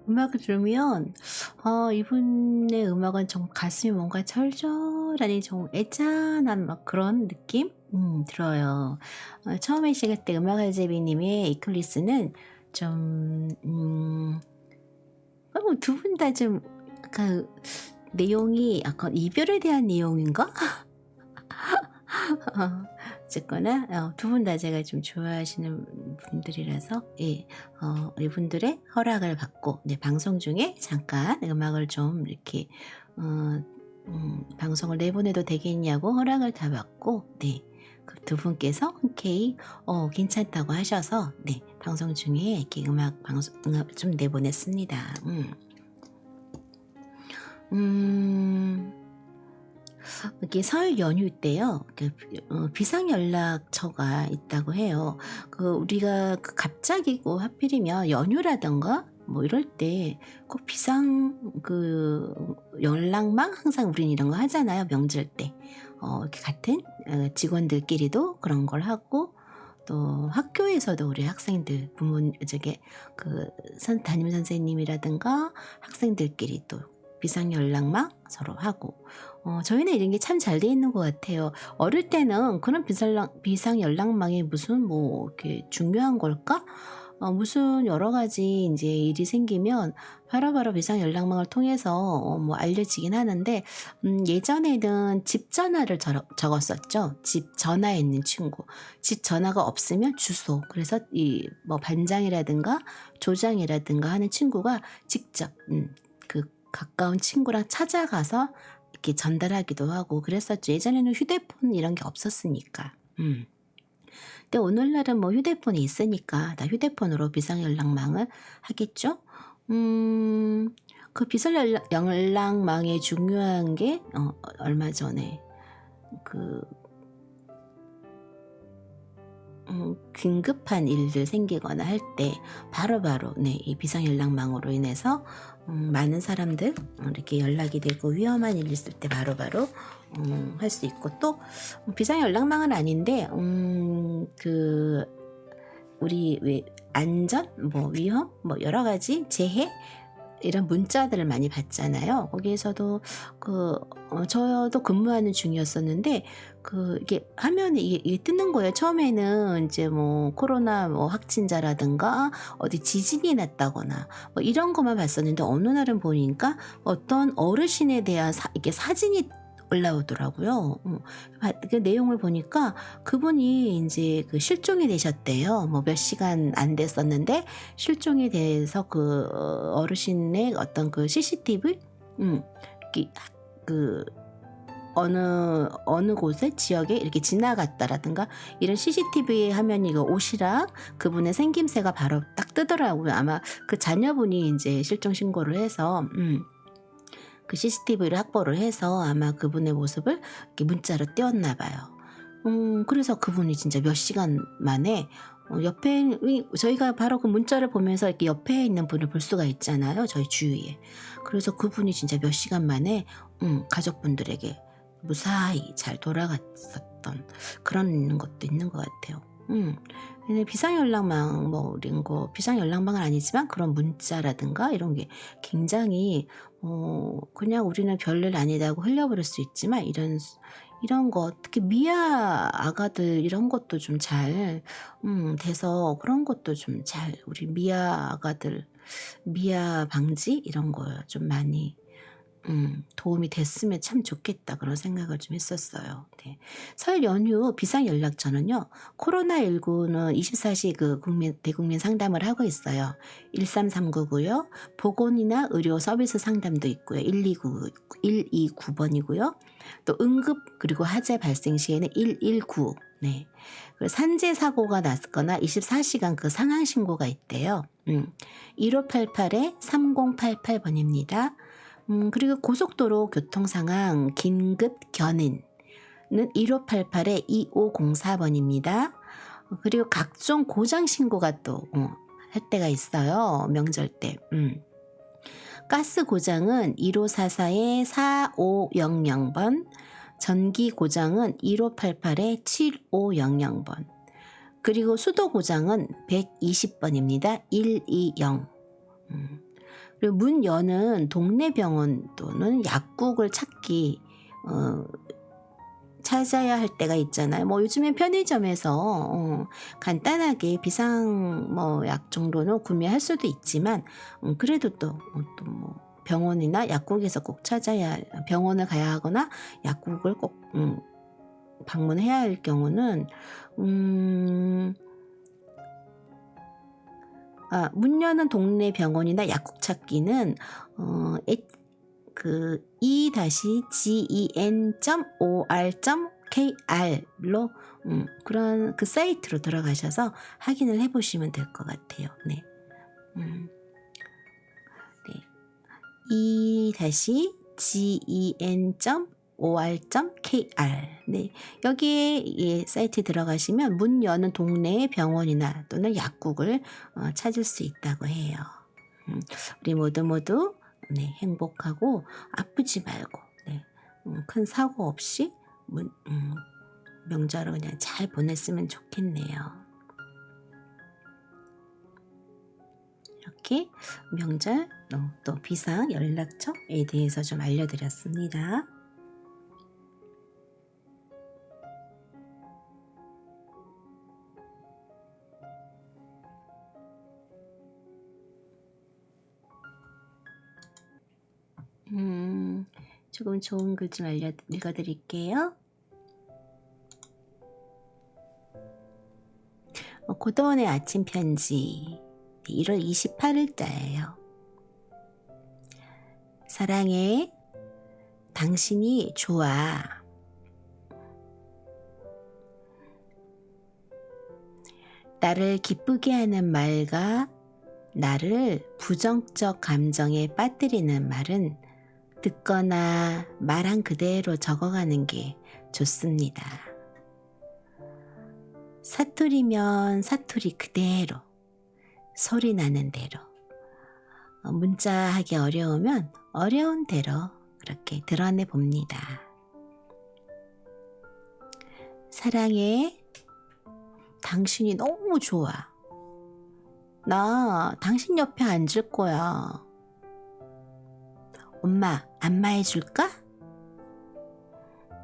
음악을 들으면 이분의 음악은 좀 가슴이 뭔가 절절하니 좀 애잔한 막 그런 느낌 들어요. 처음에 시작할 때 음악알제비님의 이클리스는 좀 두 분 다 좀 약간 내용이 약간 이별에 대한 내용인가? 어쨌거나 두 분 다 제가 좀 좋아하시는 분들이라서 이분들의 허락을 받고 방송 중에 잠깐 음악을 좀 이렇게 방송을 내보내도 되겠냐고 허락을 다 받고 그 두 분께서 흔쾌히 괜찮다고 하셔서 방송 중에 이렇게 음악 좀 내보냈습니다. 이렇게 설 연휴 때요, 비상연락처가 있다고 해요. 우리가 갑자기 하필이면 연휴라던가 뭐 이럴 때 꼭 비상 연락망 항상 우린 이런 거 하잖아요. 명절 때 이렇게 같은 직원들끼리도 그런 걸 하고, 또 학교에서도 우리 학생들 담임 선생님이라든가 학생들끼리 또 비상 연락망 서로 하고, 저희는 이런 게 참 잘 돼 있는 것 같아요. 어릴 때는 그런 비상 연락망이 무슨 이렇게 중요한 걸까? 무슨 여러 가지 이제 일이 생기면 바로바로 비상 연락망을 통해서 알려지긴 하는데, 예전에는 집 전화를 적었었죠. 집 전화에 있는 친구. 집 전화가 없으면 주소. 그래서 반장이라든가 조장이라든가 하는 친구가 직접 가까운 친구랑 찾아가서 이렇게 전달하기도 하고 그랬었죠. 예전에는 휴대폰 이런 게 없었으니까. 근데 오늘날은 휴대폰이 있으니까 다 휴대폰으로 비상연락망을 하겠죠. 그 비상연락망에 중요한 게 얼마 전에 긴급한 일들 생기거나 할 때 바로바로 이 비상연락망으로 인해서 많은 사람들 이렇게 연락이 되고, 위험한 일 있을 때 바로바로 할 수 있고, 또 비상연락망은 아닌데 우리 왜 안전, 위험, 여러 가지 재해 이런 문자들을 많이 받잖아요. 거기에서도 저도 근무하는 중이었었는데 이게 화면에 이게 뜨는 거예요. 처음에는 이제 코로나 확진자라든가 어디 지진이 났다거나 이런 것만 봤었는데, 어느 날은 보니까 어떤 어르신에 대한 이게 사진이 올라오더라고요. 그 내용을 보니까 그분이 이제 그 실종이 되셨대요. 뭐 몇 시간 안 됐었는데 실종이 돼서 그 어르신의 어떤 그 CCTV 그 어느 곳에 지역에 이렇게 지나갔다라든가 이런 CCTV 화면이 이거 옷이랑 그분의 생김새가 바로 딱 뜨더라고요. 아마 그 자녀분이 이제 실종 신고를 해서 그 CCTV를 확보를 해서 아마 그분의 모습을 이렇게 문자로 띄웠나 봐요. 그래서 그분이 진짜 몇 시간 만에 옆에 저희가 바로 그 문자를 보면서 이렇게 옆에 있는 분을 볼 수가 있잖아요. 저희 주위에. 그래서 그분이 진짜 몇 시간 만에 가족분들에게 무사히 잘 돌아갔었던 그런 것도 있는 것 같아요. 근데 비상연락망 뭐 이런 거 비상연락망은 아니지만 그런 문자라든가 이런 게 굉장히 그냥 우리는 별일 아니다고 흘려버릴 수 있지만 이런 거 특히 미아 아가들 이런 것도 좀 잘 돼서 그런 것도 좀 잘 우리 미아 아가들 미아 방지 이런 거 좀 많이 도움이 됐으면 참 좋겠다 그런 생각을 좀 했었어요. 네. 설 연휴 비상연락처는요. 코로나19는 24시 그 대국민 상담을 하고 있어요. 1339고요. 보건이나 의료 서비스 상담도 있고요. 129번이고요. 또 응급 그리고 화재 발생 시에는 119. 네. 산재 사고가 났거나 24시간 그 상황 신고가 있대요. 1588-3088번입니다. 그리고 고속도로 교통 상황 긴급 견인은 1588-2504번입니다. 그리고 각종 고장 신고가 또 할 때가 있어요. 명절 때. 가스 고장은 1544-4500번, 전기 고장은 1588-7500번, 그리고 수도 고장은 120번입니다. 120. 그리고 문 여는 동네 병원 또는 약국을 찾아야 할 때가 있잖아요. 뭐 요즘엔 편의점에서 간단하게 비상 뭐 약 정도는 구매할 수도 있지만 그래도 또 뭐 병원이나 약국에서 꼭 찾아야 병원을 가야 하거나 약국을 꼭 방문해야 할 경우는 문 여는 동네 병원이나 약국 찾기는 그 e-gen.or.kr로 그런 그 사이트로 들어가셔서 확인을 해보시면 될 것 같아요. 네. 네. e-gen.or.kr 네. 여기에 사이트 들어가시면 문 여는 동네의 병원이나 또는 약국을 찾을 수 있다고 해요. 우리 모두 네, 행복하고 아프지 말고 네, 큰 사고 없이 명절을 그냥 잘 보냈으면 좋겠네요. 이렇게 명절 또 비상 연락처에 대해서 좀 알려드렸습니다. 조금 좋은 글 좀 읽어드릴게요. 고도원의 아침 편지 1월 28일자예요. 사랑해, 당신이 좋아. 나를 기쁘게 하는 말과 나를 부정적 감정에 빠뜨리는 말은 듣거나 말한 그대로 적어가는 게 좋습니다. 사투리면 사투리 그대로, 소리 나는 대로, 문자하기 어려우면 어려운 대로 그렇게 드러내 봅니다. 사랑해, 당신이 너무 좋아. 나 당신 옆에 앉을 거야. 엄마, 안마해줄까?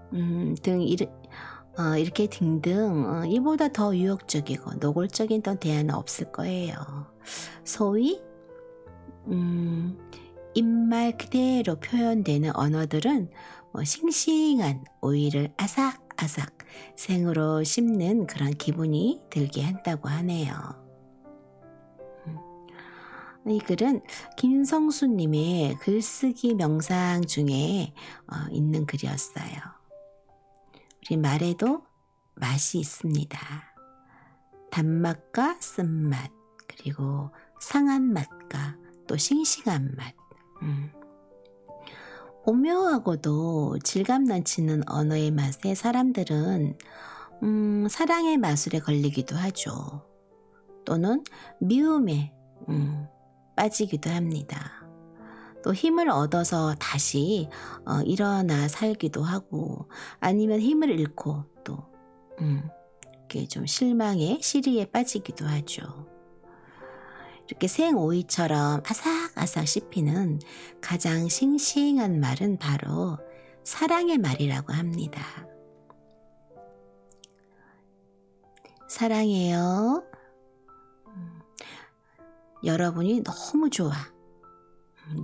등 이렇게 등등 이보다 더 유혹적이고 노골적인 또 대안은 없을 거예요. 소위 입말 그대로 표현되는 언어들은 싱싱한 오이를 아삭아삭 생으로 씹는 그런 기분이 들게 한다고 하네요. 이 글은 김성수님의 글쓰기 명상 중에 있는 글이었어요. 우리 말에도 맛이 있습니다. 단맛과 쓴맛, 그리고 상한 맛과 또 싱싱한 맛. 오묘하고도 질감 넘치는 언어의 맛에 사람들은 사랑의 마술에 걸리기도 하죠. 또는 미움에 빠지기도 합니다. 또 힘을 얻어서 다시 일어나 살기도 하고, 아니면 힘을 잃고 또 이렇게 좀 실망에 시리에 빠지기도 하죠. 이렇게 생오이처럼 아삭아삭 씹히는 가장 싱싱한 말은 바로 사랑의 말이라고 합니다. 사랑해요. 여러분이 너무 좋아.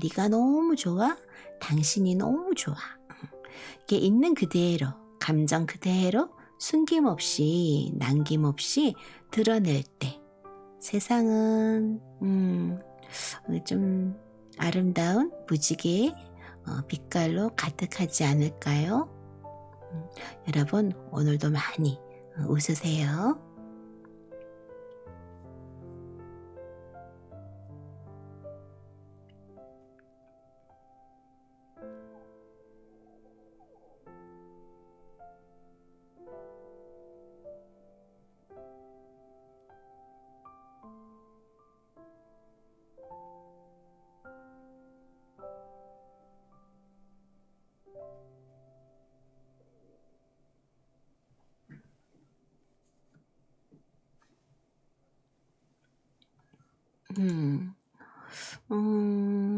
네가 너무 좋아. 당신이 너무 좋아. 이게 있는 그대로, 감정 그대로 숨김없이 남김없이 드러낼 때 세상은 좀 아름다운 무지개의 빛깔로 가득하지 않을까요? 여러분 오늘도 많이 웃으세요.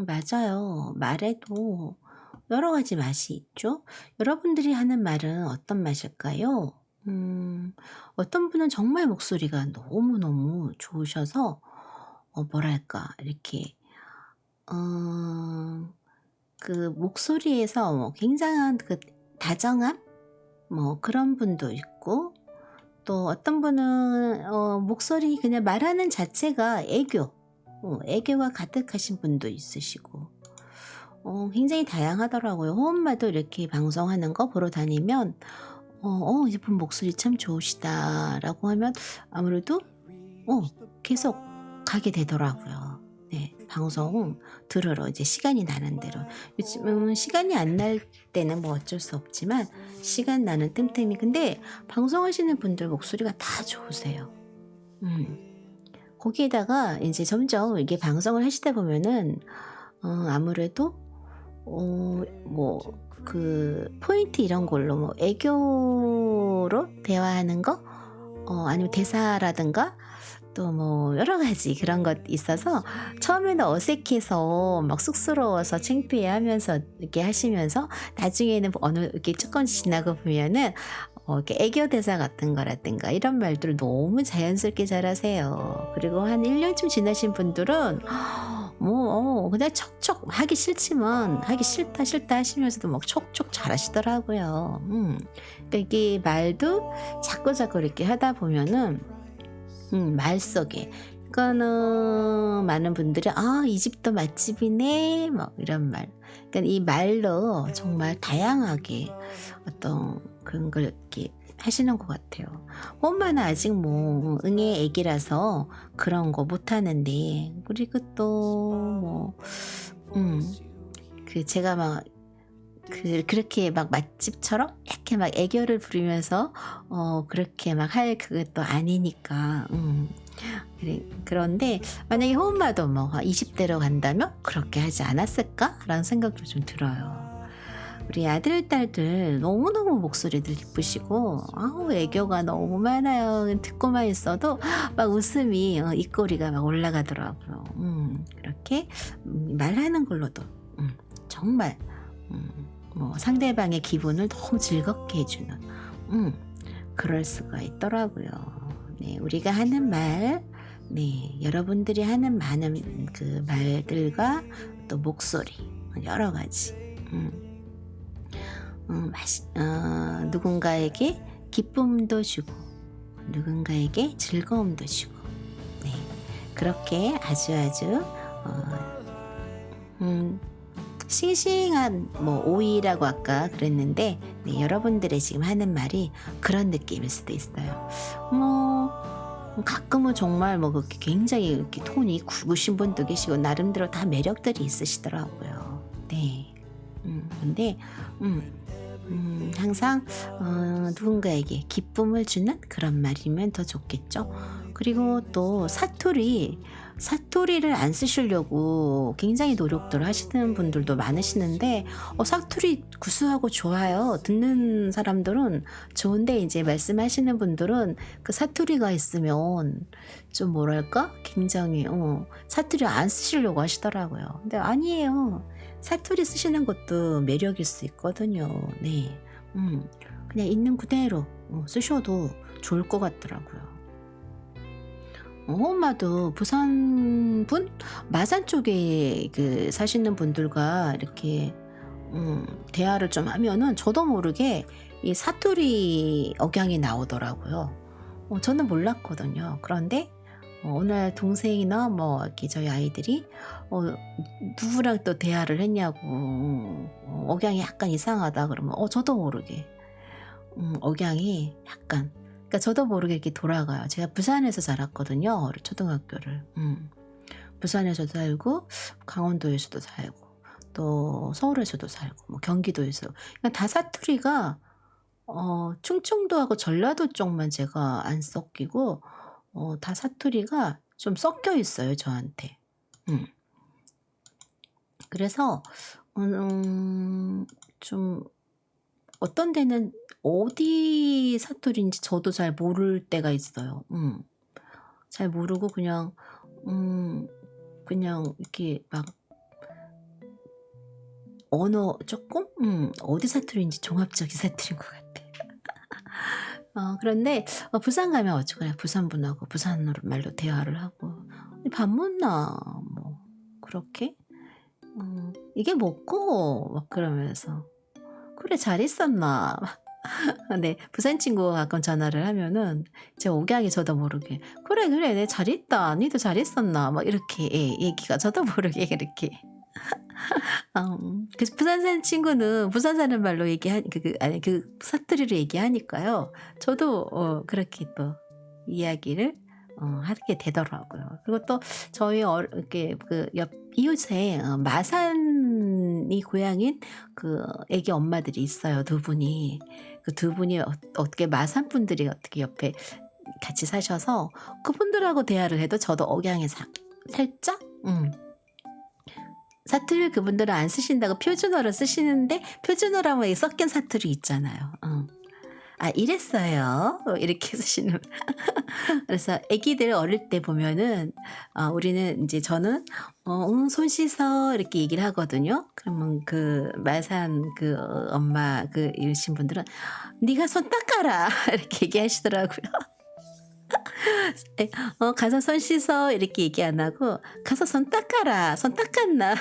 맞아요. 말에도 여러 가지 맛이 있죠. 여러분들이 하는 말은 어떤 맛일까요? 어떤 분은 정말 목소리가 너무너무 좋으셔서 뭐랄까 이렇게 그 목소리에서 굉장한 그 다정함 그런 분도 있고, 또 어떤 분은 목소리 그냥 말하는 자체가 애교가 가득하신 분도 있으시고, 굉장히 다양하더라고요. 호흡마도 이렇게 방송하는 거 보러 다니면 이분 목소리 참 좋으시다라고 하면 아무래도 계속 가게 되더라고요. 네, 방송 들으러 이제 시간이 나는 대로. 요즘은 시간이 안 날 때는 뭐 어쩔 수 없지만 시간 나는 틈틈이. 근데 방송하시는 분들 목소리가 다 좋으세요. 거기에다가 이제 점점 이게 방송을 하시다 보면은 아무래도 그 포인트 이런 걸로 애교로 대화하는 거 아니면 대사라든가 또 여러 가지 그런 것 있어서 처음에는 어색해서 막 쑥스러워서 창피해 하면서 이렇게 하시면서 나중에는 어느 이렇게 조금씩 지나고 보면은 이렇게 애교 대사 같은 거라든가 이런 말들을 너무 자연스럽게 잘하세요. 그리고 한 1년쯤 지나신 분들은 그냥 척척 하기 싫지만 하기 싫다 하시면서도 막 촉촉 잘하시더라고요. 그러니까 이게 말도 자꾸자꾸 이렇게 하다 보면은 말 속에 그러니까는 많은 분들이 이 집도 맛집이네 이런 말. 그러니까 이 말로 정말 다양하게 어떤 그런 걸 이렇게 하시는 것 같아요. 엄마는 아직 응애 애기라서 그런 거 못하는데, 그리고 또 제가 그렇게 맛집처럼 이렇게 애교를 부리면서 그렇게 할 그것도 아니니까. 그런데 만약에 호엄마도 20대로 간다면 그렇게 하지 않았을까라는 생각도 좀 들어요. 우리 아들 딸들 너무너무 목소리들 이쁘시고 애교가 너무 많아요. 듣고만 있어도 웃음이 입꼬리가 올라가더라고요. 그렇게 말하는 걸로도 정말 상대방의 기분을 너무 즐겁게 해주는 그럴 수가 있더라고요. 네, 우리가 하는 말, 여러분들이 하는 많은 그 말들과 또 목소리 여러 가지 누군가에게 기쁨도 주고 누군가에게 즐거움도 주고 네, 그렇게 아주 싱싱한 뭐 오이라고 아까 그랬는데 네, 여러분들의 지금 하는 말이 그런 느낌일 수도 있어요. 뭐 가끔은 정말 뭐 그렇게 굉장히 이렇게 톤이 굵으신 분도 계시고 나름대로 다 매력들이 있으시더라고요. 네. 근데 항상 누군가에게 기쁨을 주는 그런 말이면 더 좋겠죠. 그리고 또 사투리를 안 쓰시려고 굉장히 노력들 하시는 분들도 많으시는데 사투리 구수하고 좋아요. 듣는 사람들은 좋은데 이제 말씀하시는 분들은 그 사투리가 있으면 좀 뭐랄까 굉장히 사투리 안 쓰시려고 하시더라고요. 근데 아니에요. 사투리 쓰시는 것도 매력일 수 있거든요. 네, 그냥 있는 그대로 쓰셔도 좋을 것 같더라고요. 엄마도 부산 분, 마산 쪽에 그 사시는 분들과 이렇게 대화를 좀 하면은 저도 모르게 이 사투리 억양이 나오더라고요. 저는 몰랐거든요. 그런데 오늘 동생이나 뭐 이렇게 저희 아이들이 누구랑 또 대화를 했냐고 억양이 약간 이상하다 그러면 저도 모르게 억양이 약간 그러니까 저도 모르게 이렇게 돌아가요. 제가 부산에서 자랐거든요. 초등학교를. 부산에서도 살고 강원도에서도 살고 또 서울에서도 살고 뭐 경기도에서 그러니까 다 사투리가 충청도하고 전라도 쪽만 제가 안 섞이고 다 사투리가 좀 섞여 있어요, 저한테. 그래서 좀 어떤 데는 어디 사투리인지 저도 잘 모를 때가 있어요. 잘 모르고 그냥 이렇게 막 언어 조금 어디 사투리인지 종합적인 사투리인 것 같아. 그런데 부산 가면 어쩌거나 부산 분하고 부산 말로 대화를 하고 밥 먹나 뭐 그렇게 이게 먹고 막 그러면서 그래 잘 있었나. 네, 부산 친구가 가끔 전화를 하면은 제 억양이 저도 모르게 그래 내 잘 있다 니도 잘 있었나 막 이렇게 얘기가 저도 모르게 이렇게 그 부산 사는 친구는 부산 사는 말로 얘기하니 그 사투리로 얘기하니까요. 저도 그렇게 또 이야기를 하게 되더라고요. 그리고 또 저희 이렇게 그 옆 이웃에 마산이 고향인 그 애기 엄마들이 있어요. 두 분이 그 두 분이 어떻게 마산 분들이 어떻게 옆에 같이 사셔서 그분들하고 대화를 해도 저도 억양이 살짝 사투리를 그분들은 안 쓰신다고 표준어를 쓰시는데 표준어라면 섞인 사투리 있잖아요. 이랬어요. 이렇게 쓰시는. 그래서 아기들 어릴 때 보면은 우리는 이제 저는 손 씻어 이렇게 얘기를 하거든요. 그러면 그 마산 그 엄마 그 이러신 분들은 네가 손 닦아라 이렇게 얘기하시더라고요. 가서 손 씻어 이렇게 얘기 안 하고 가서 손 닦아라 손 닦았나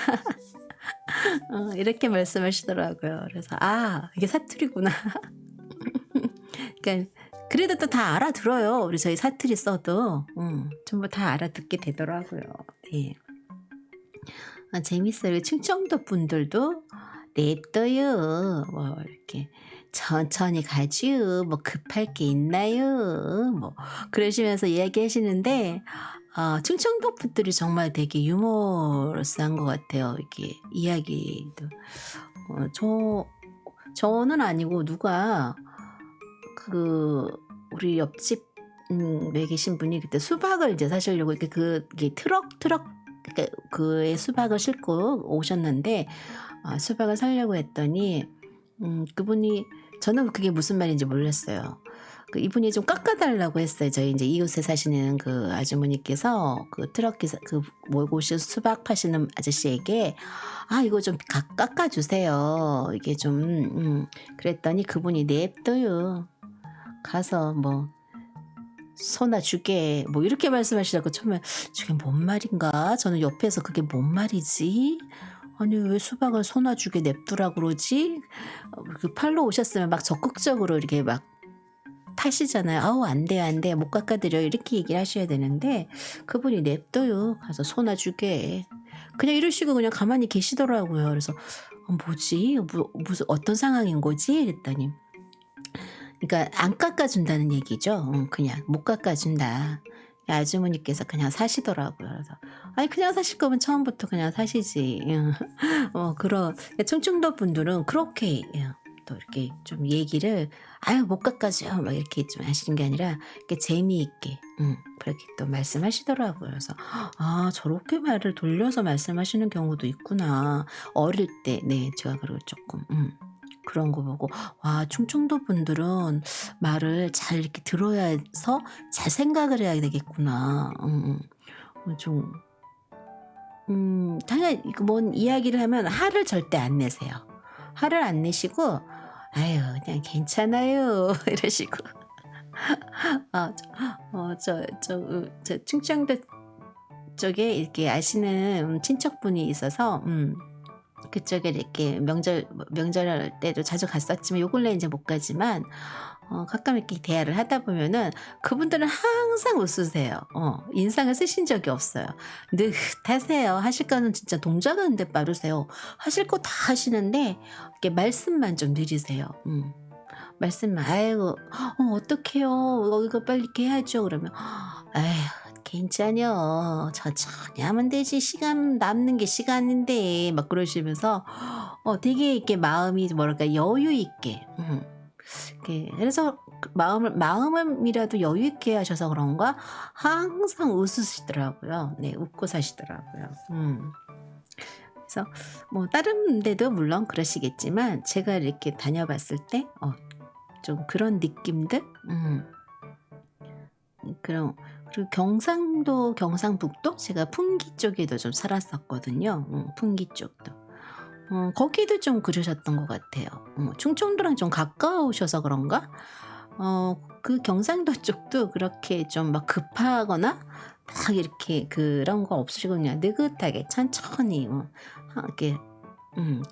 이렇게 말씀하시더라고요. 그래서 이게 사투리구나. 그러니까 그래도 또 다 알아들어요. 우리 저희 사투리 써도 전부 다 알아듣게 되더라고요. 네. 재밌어요. 충청도 분들도 냅둬요. 뭐 이렇게 천천히 가지요. 뭐 급할 게 있나요? 뭐 그러시면서 이야기하시는데 충청도 분들이 정말 되게 유머러스한 것 같아요. 이렇게 이야기도 저는 아니고 누가 우리 옆집 에 계신 분이 그때 수박을 이제 사시려고 이렇게 그게 트럭 그의 수박을 싣고 오셨는데 수박을 사려고 했더니 그분이 저는 그게 무슨 말인지 몰랐어요. 이분이 좀 깎아달라고 했어요. 저희 이제 이웃에 사시는 그 아주머니께서 그 트럭 기사 몰고 오신 수박 파시는 아저씨에게 이거 좀 깎아주세요. 이게 좀 그랬더니 그분이 냅둬요. 가서 뭐 소나 주게 뭐 이렇게 말씀하시다가 처음에 저게 뭔 말인가 저는 옆에서 그게 뭔 말이지 아니 왜 수박을 손아주게 냅두라 그러지? 그 팔로 오셨으면 막 적극적으로 이렇게 막 타시잖아요. 아우 안 돼 안 돼 못 깎아드려 이렇게 얘기를 하셔야 되는데 그분이 냅둬요. 가서 손아주게. 그냥 이러시고 그냥 가만히 계시더라고요. 그래서 뭐지? 무슨 어떤 상황인 거지? 이랬더니 그러니까 안 깎아준다는 얘기죠. 그냥 못 깎아준다. 아주머니께서 그냥 사시더라고요. 그래서 아니 그냥 사실 거면 처음부터 그냥 사시지. 그런 충청도 분들은 그렇게 또 이렇게 좀 얘기를 아유 못 깎아줘 막 이렇게 좀 하시는 게 아니라 이렇게 재미있게 그렇게 또 말씀하시더라고요. 그래서 아 저렇게 말을 돌려서 말씀하시는 경우도 있구나. 어릴 때 네 제가 그리고 조금 그런 거 보고 와 충청도 분들은 말을 잘 이렇게 들어야서 잘 생각을 해야 되겠구나. 좀 당연히 뭔 이야기를 하면 화를 절대 안 내세요. 화를 안 내시고 아유 그냥 괜찮아요 이러시고 저 충청도 쪽에 이렇게 아시는 친척분이 있어서 그쪽에 이렇게 명절 때도 자주 갔었지만 요 근래 이제 못 가지만 가끔 이렇게 대화를 하다 보면은 그분들은 항상 웃으세요. 인상을 쓰신 적이 없어요. 느긋하세요. 하실 거는 진짜 동작하는데 빠르세요. 하실 거 다 하시는데 이렇게 말씀만 좀 느리세요. 말씀만 아이고 어떡해요. 이거 빨리 이렇게 해야죠. 그러면 아휴 괜찮여. 천천히 하면 되지. 시간 남는 게 시간인데 막 그러시면서 되게 이렇게 마음이 뭐랄까 여유 있게 그래서 마음이라도 여유 있게 하셔서 그런가 항상 웃으시더라고요. 네, 웃고 사시더라고요. 그래서 뭐 다른 데도 물론 그러시겠지만 제가 이렇게 다녀봤을 때 좀 그런 느낌들, 그리고 경상도, 경상북도 제가 풍기 쪽에도 좀 살았었거든요. 풍기 쪽도. 거기도 좀 그러셨던 것 같아요. 충청도랑 좀 가까우셔서 그런가? 그 경상도 쪽도 그렇게 좀 막 급하거나 막 이렇게 그런 거 없으시고 그냥 느긋하게 천천히 이렇게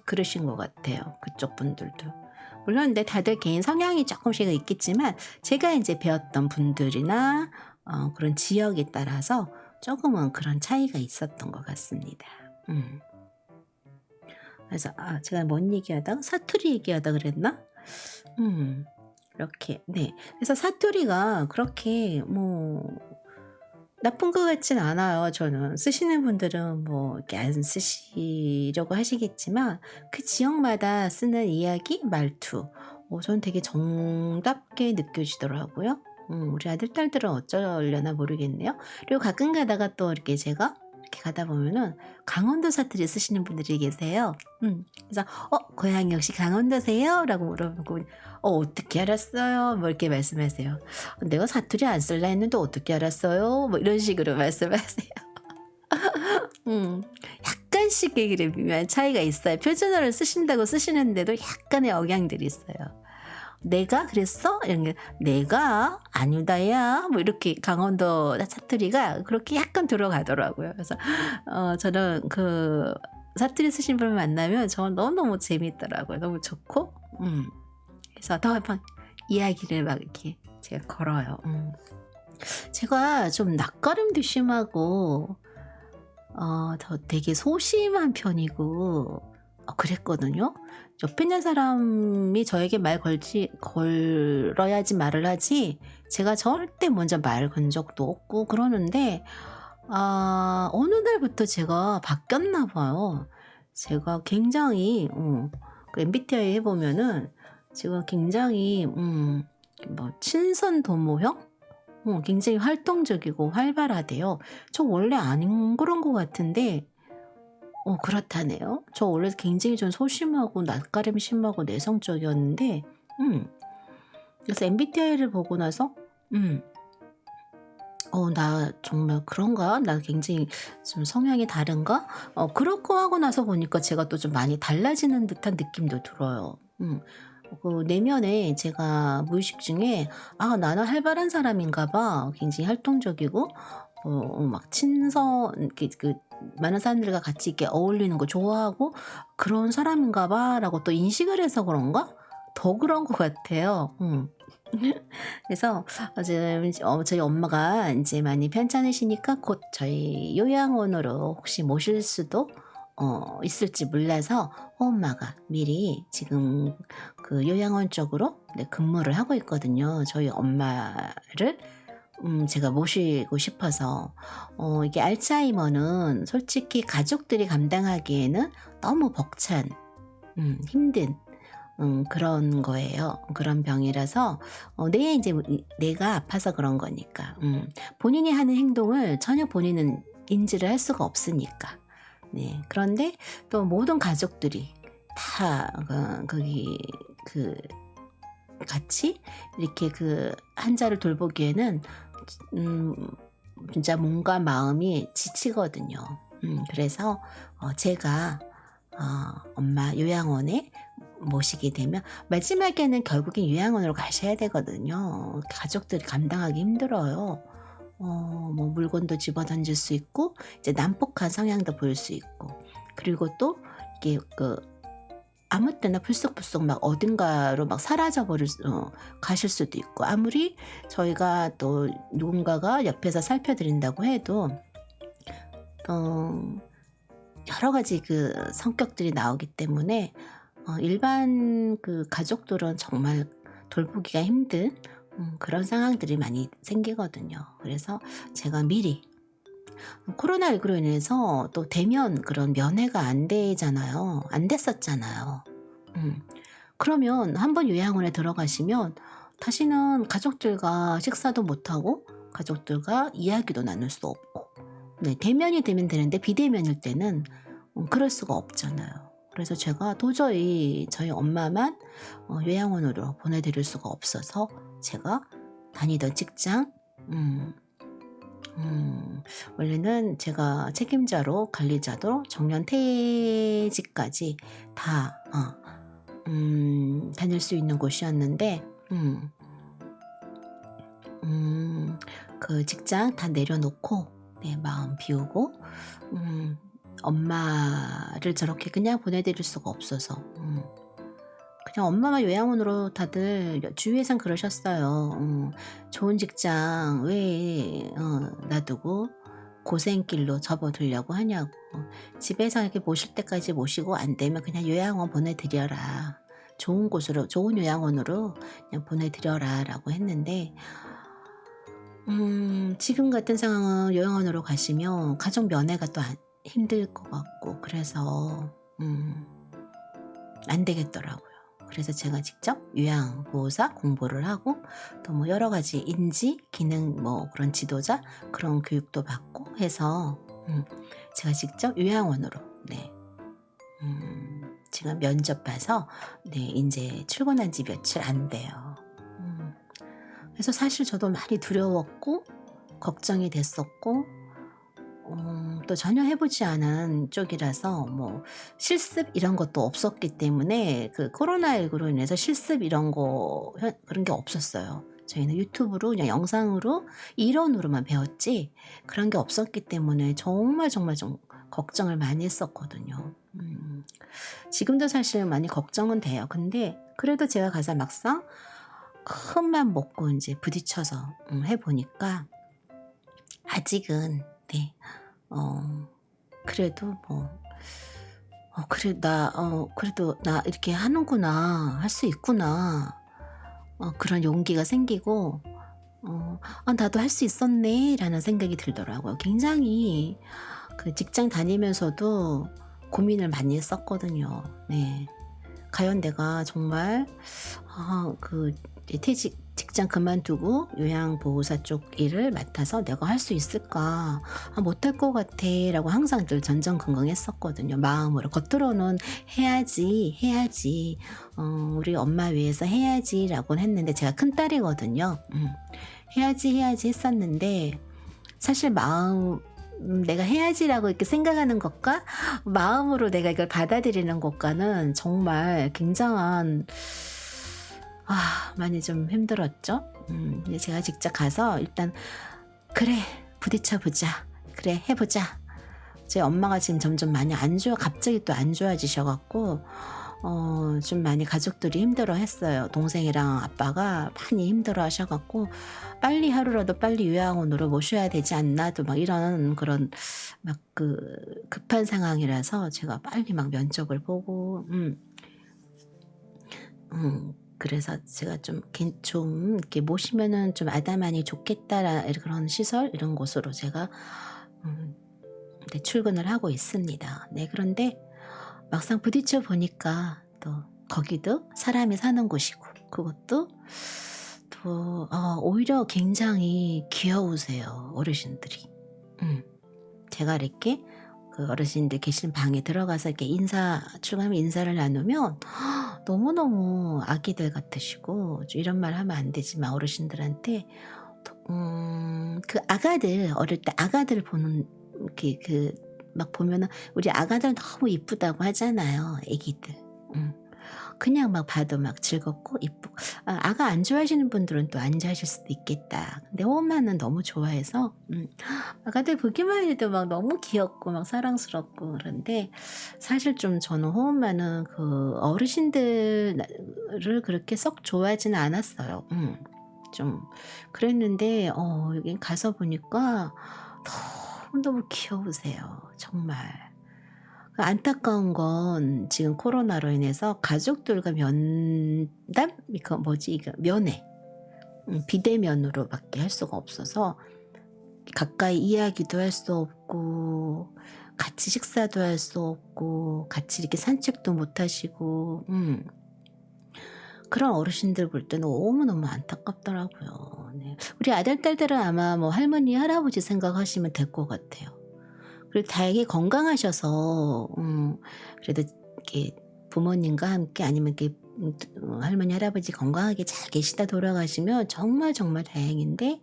그러신 것 같아요. 그쪽 분들도. 물론 근데 다들 개인 성향이 조금씩 있겠지만 제가 이제 배웠던 분들이나 그런 지역에 따라서 조금은 그런 차이가 있었던 것 같습니다. 그래서 제가 뭔 얘기하다가 사투리 얘기하다 그랬나? 이렇게 네. 그래서 사투리가 그렇게 뭐 나쁜 것 같진 않아요. 저는 쓰시는 분들은 뭐 이렇게 안 쓰시려고 하시겠지만 그 지역마다 쓰는 이야기, 말투, 저는 되게 정답게 느껴지더라고요. 우리 아들 딸들은 어쩌려나 모르겠네요. 그리고 가끔 가다가 또 이렇게 제가 이렇게 가다 보면은 강원도 사투리 쓰시는 분들이 계세요. 그래서 고향이 역시 강원도세요? 라고 물어보고 어떻게 알았어요? 뭐 이렇게 말씀하세요. 내가 사투리 안 쓸라 했는데 어떻게 알았어요? 뭐 이런 식으로 말씀하세요. 약간씩 그래 미묘한 차이가 있어요. 표준어를 쓰신다고 쓰시는데도 약간의 억양들이 있어요. 내가 그랬어? 이런 게 내가 아니다야 뭐 이렇게 강원도 사투리가 그렇게 약간 들어가더라고요. 그래서 저는 그 사투리 쓰신 분을 만나면 저는 너무너무 재밌더라고요. 너무 좋고 그래서 더 막 이야기를 막 이렇게 제가 걸어요. 제가 좀 낯가림도 심하고 더 되게 소심한 편이고 그랬거든요. 옆에 있는 사람이 저에게 말 걸어야지 말을 하지 제가 절대 먼저 말 건 적도 없고 그러는데 어느 날부터 제가 바뀌었나 봐요. 제가 굉장히 그 MBTI 해보면은 제가 굉장히 뭐 친선도모형? 굉장히 활동적이고 활발하대요. 저 원래 아닌 그런 것 같은데 그렇다네요. 저 원래 굉장히 좀 소심하고 낯가림 심하고 내성적이었는데 그래서 MBTI를 보고 나서 나 정말 그런가? 나 굉장히 좀 성향이 다른가? 그렇고 하고 나서 보니까 제가 또 좀 많이 달라지는 듯한 느낌도 들어요. 그 내면에 제가 무의식 중에 나는 활발한 사람인가 봐. 굉장히 활동적이고 막 친선 이렇게 그 많은 사람들과 같이 이렇게 어울리는 거 좋아하고 그런 사람인가 봐라고 또 인식을 해서 그런가? 더 그런 것 같아요. 그래서 지금 저희 엄마가 이제 많이 편찮으시니까 곧 저희 요양원으로 혹시 모실 수도 있을지 몰라서 엄마가 미리 지금 그 요양원 쪽으로 근무를 하고 있거든요. 저희 엄마를 제가 모시고 싶어서 이게 알츠하이머는 솔직히 가족들이 감당하기에는 너무 벅찬 힘든 그런 거예요. 그런 병이라서 내가 아파서 그런 거니까 본인이 하는 행동을 전혀 본인은 인지를 할 수가 없으니까. 네. 그런데 또 모든 가족들이 다 거기 같이 이렇게 그 환자를 돌보기에는 진짜 몸과 마음이 지치거든요. 그래서 제가 엄마 요양원에 모시게 되면 마지막에는 결국엔 요양원으로 가셔야 되거든요. 가족들이 감당하기 힘들어요. 뭐 물건도 집어 던질 수 있고 이제 난폭한 성향도 보일 수 있고 그리고 또 이게 아무 때나 불쑥불쑥 막 어딘가로 막 가실 수도 있고 아무리 저희가 또 누군가가 옆에서 살펴드린다고 해도 여러 가지 그 성격들이 나오기 때문에 일반 그 가족들은 정말 돌보기가 힘든 그런 상황들이 많이 생기거든요. 그래서 제가 미리 코로나19로 인해서 또 대면 그런 면회가 안 되잖아요. 안 됐었잖아요. 그러면 한번 요양원에 들어가시면 다시는 가족들과 식사도 못하고 가족들과 이야기도 나눌 수 없고 네, 대면이 되면 되는데 비대면일 때는 그럴 수가 없잖아요. 그래서 제가 도저히 저희 엄마만 요양원으로 보내드릴 수가 없어서 제가 다니던 직장 원래는 제가 책임자로 관리자로 정년퇴직까지 다 다닐 수 있는 곳이었는데 그 직장 다 내려놓고 네, 마음 비우고 엄마를 저렇게 그냥 보내드릴 수가 없어서 그냥 엄마가 요양원으로 다들 주위에선 그러셨어요. 좋은 직장 왜 놔두고 고생길로 접어들려고 하냐고. 집에서 이렇게 모실 때까지 모시고 안 되면 그냥 요양원 보내드려라. 좋은 곳으로 좋은 요양원으로 그냥 보내드려라 라고 했는데 지금 같은 상황은 요양원으로 가시면 가족 면회가 또 힘들 것 같고 그래서 안 되겠더라고요. 그래서 제가 직접 요양보호사 공부를 하고 또 뭐 여러 가지 인지, 기능 뭐 그런 지도자 그런 교육도 받고 해서 제가 직접 요양원으로 네. 지금 면접 봐서 네, 이제 출근한 지 며칠 안 돼요. 그래서 사실 저도 많이 두려웠고 걱정이 됐었고 또 전혀 해보지 않은 쪽이라서 뭐 실습 이런 것도 없었기 때문에 그 코로나19로 인해서 실습 이런 거 그런 게 없었어요. 저희는 유튜브로 그냥 영상으로 이론으로만 배웠지 그런 게 없었기 때문에 정말 좀 걱정을 많이 했었거든요. 지금도 사실 많이 걱정은 돼요. 근데 그래도 제가 가서 막상 큰 맘 먹고 이제 부딪혀서 해보니까 아직은 네. 그래도 뭐 그래도 나 이렇게 하는구나 할 수 있구나 그런 용기가 생기고 나도 할 수 있었네 라는 생각이 들더라고요. 굉장히 그 직장 다니면서도 고민을 많이 했었거든요. 네. 과연 내가 정말 그 직장 그만두고 요양보호사 쪽 일을 맡아서 내가 할 수 있을까? 못할 것 같아 라고 항상 늘 전전긍긍했었거든요. 마음으로. 겉으로는 해야지 우리 엄마 위해서 해야지 라고 했는데 제가 큰딸이거든요. 해야지 했었는데 사실 내가 해야지라고 이렇게 생각하는 것과 마음으로 내가 이걸 받아들이는 것과는 정말 굉장한 많이 좀 힘들었죠. 근데 제가 직접 가서 일단 그래 부딪혀보자. 그래, 해보자. 제 엄마가 지금 점점 많이 안 좋아, 갑자기 또 안 좋아지셔갖고, 좀 많이 가족들이 힘들어 했어요. 동생이랑 아빠가 많이 힘들어 하셔갖고, 빨리 하루라도 빨리 요양원으로 모셔야 되지 않나, 또 막 이런 그런 막 급한 상황이라서 제가 빨리 막 면접을 보고, 그래서 제가 좀 이렇게 모시면은 좀 아담하니 좋겠다라 그런 시설 이런 곳으로 제가 네, 출근을 하고 있습니다. 네, 그런데 막상 부딪혀 보니까 또 거기도 사람이 사는 곳이고 그것도 또 오히려 굉장히 귀여우세요, 어르신들이. 제가 이렇게 그 어르신들 계신 방에 들어가서 이렇게 출근하면 인사를 나누면 너무너무 아기들 같으시고, 이런 말 하면 안 되지만 어르신들한테 그 아가들, 어릴 때 아가들 보는 이렇게 막 보면은 우리 아가들 너무 이쁘다고 하잖아요, 애기들. 그냥 막 봐도 막 즐겁고 이쁘고. 아가 안 좋아하시는 분들은 또 안 좋아하실 수도 있겠다. 근데 엄마는 너무 좋아해서 아가들 보기만 해도 막 너무 귀엽고 막 사랑스럽고. 그런데 사실 좀 저는 호엄마는 그 어르신들을 그렇게 썩 좋아하지는 않았어요. 좀 그랬는데 여기 가서 보니까 너무너무 귀여우세요, 정말. 안타까운 건 지금 코로나로 인해서 가족들과 면회, 비대면으로밖에 할 수가 없어서 가까이 이야기도 할 수 없고 같이 식사도 할 수 없고 같이 이렇게 산책도 못 하시고 그런 어르신들 볼 때 너무너무 안타깝더라고요. 네. 우리 아들, 딸들은 아마 뭐 할머니, 할아버지 생각하시면 될 것 같아요. 그리고 다행히 건강하셔서 그래도 이렇게 부모님과 함께 아니면 이렇게 할머니, 할아버지 건강하게 잘 계시다 돌아가시면 정말 정말 다행인데,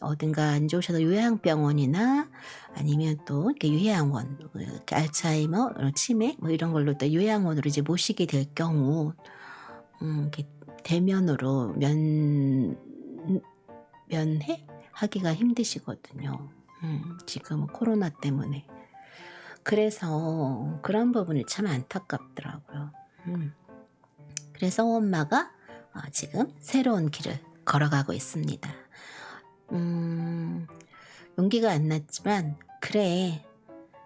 어딘가 안 좋으셔서 요양병원이나 아니면 또 이렇게 요양원, 이렇게 알츠하이머, 치매 뭐 이런 걸로 또 요양원으로 이제 모시게 될 경우 이렇게 대면으로 면회 하기가 힘드시거든요. 지금 코로나 때문에. 그래서 그런 부분이 참 안타깝더라고요. 그래서 엄마가 지금 새로운 길을 걸어가고 있습니다. 용기가 안 났지만 그래,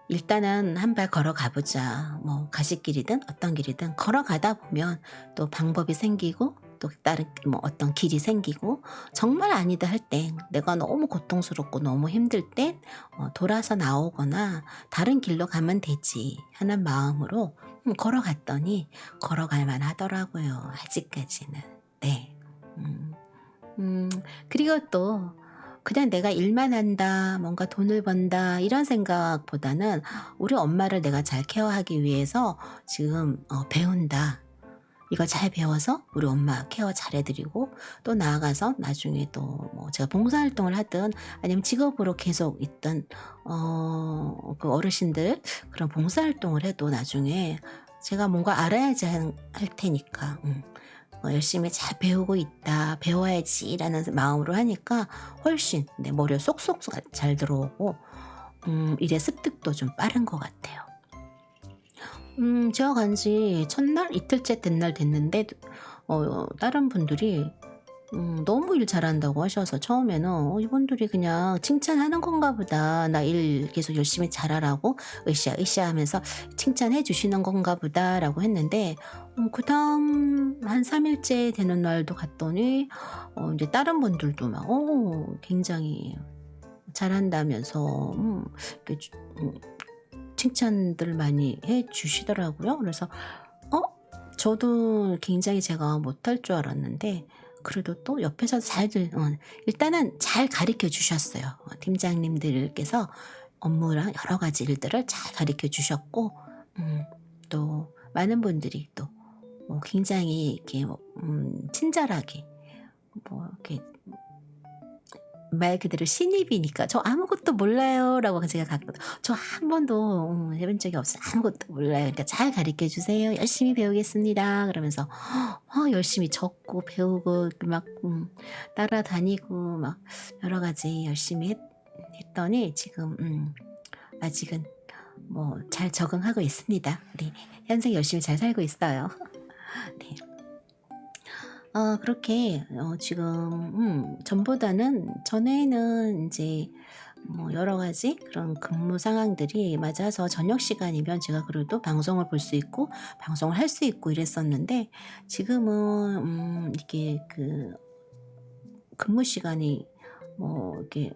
일단은 한 발 걸어가보자. 뭐 가시길이든 어떤 길이든 걸어가다 보면 또 방법이 생기고 또 다른 뭐 어떤 길이 생기고, 정말 아니다 할 때, 내가 너무 고통스럽고 너무 힘들 때 돌아서 나오거나 다른 길로 가면 되지 하는 마음으로 걸어갔더니 걸어갈 만하더라고요, 아직까지는. 네. 그리고 또 그냥 내가 일만 한다, 뭔가 돈을 번다 이런 생각보다는 우리 엄마를 내가 잘 케어하기 위해서 지금 배운다. 이거 잘 배워서 우리 엄마 케어 잘해드리고, 또 나아가서 나중에 또 뭐 제가 봉사활동을 하든 아니면 직업으로 계속 있던 그 어르신들 그런 봉사활동을 해도 나중에 제가 뭔가 알아야지 할 테니까 열심히 잘 배우고 있다, 배워야지 라는 마음으로 하니까 훨씬 내 머리에 쏙쏙 잘 들어오고 일의 습득도 좀 빠른 것 같아요. 제가 간지 첫날, 이틀째 된 날 됐는데 다른 분들이 너무 일 잘한다고 하셔서 처음에는 이분들이 그냥 칭찬하는 건가 보다, 나 일 계속 열심히 잘하라고 으쌰으쌰 하면서 칭찬해 주시는 건가 보다 라고 했는데, 그 다음 한 3일째 되는 날도 갔더니 이제 다른 분들도 막 굉장히 잘한다면서 이렇게 칭찬들 많이 해 주시더라고요. 그래서 저도 굉장히 제가 못할 줄 알았는데 그래도 또 옆에서 일단은 잘 가르쳐 주셨어요. 팀장님들께서 업무랑 여러 가지 일들을 잘 가르쳐 주셨고, 또 많은 분들이 또 굉장히 이렇게 친절하게 이렇게 말 그대로 신입이니까 저 아무것도 몰라요 라고 제가 갔거든. 저 한 번도 해본 적이 없어요. 아무것도 몰라요. 그러니까 잘 가르쳐 주세요. 열심히 배우겠습니다. 그러면서 열심히 적고 배우고 막 따라다니고 막 여러 가지 열심히 했더니 지금 아직은 뭐 잘 적응하고 있습니다. 네, 현생 열심히 잘 살고 있어요. 네. 그렇게 지금 전보다는 전에는 이제 뭐 여러 가지 그런 근무 상황들이 맞아서 저녁 시간이면 제가 그래도 방송을 볼 수 있고 방송을 할 수 있고 이랬었는데 지금은 이렇게 그 근무 시간이 뭐 이렇게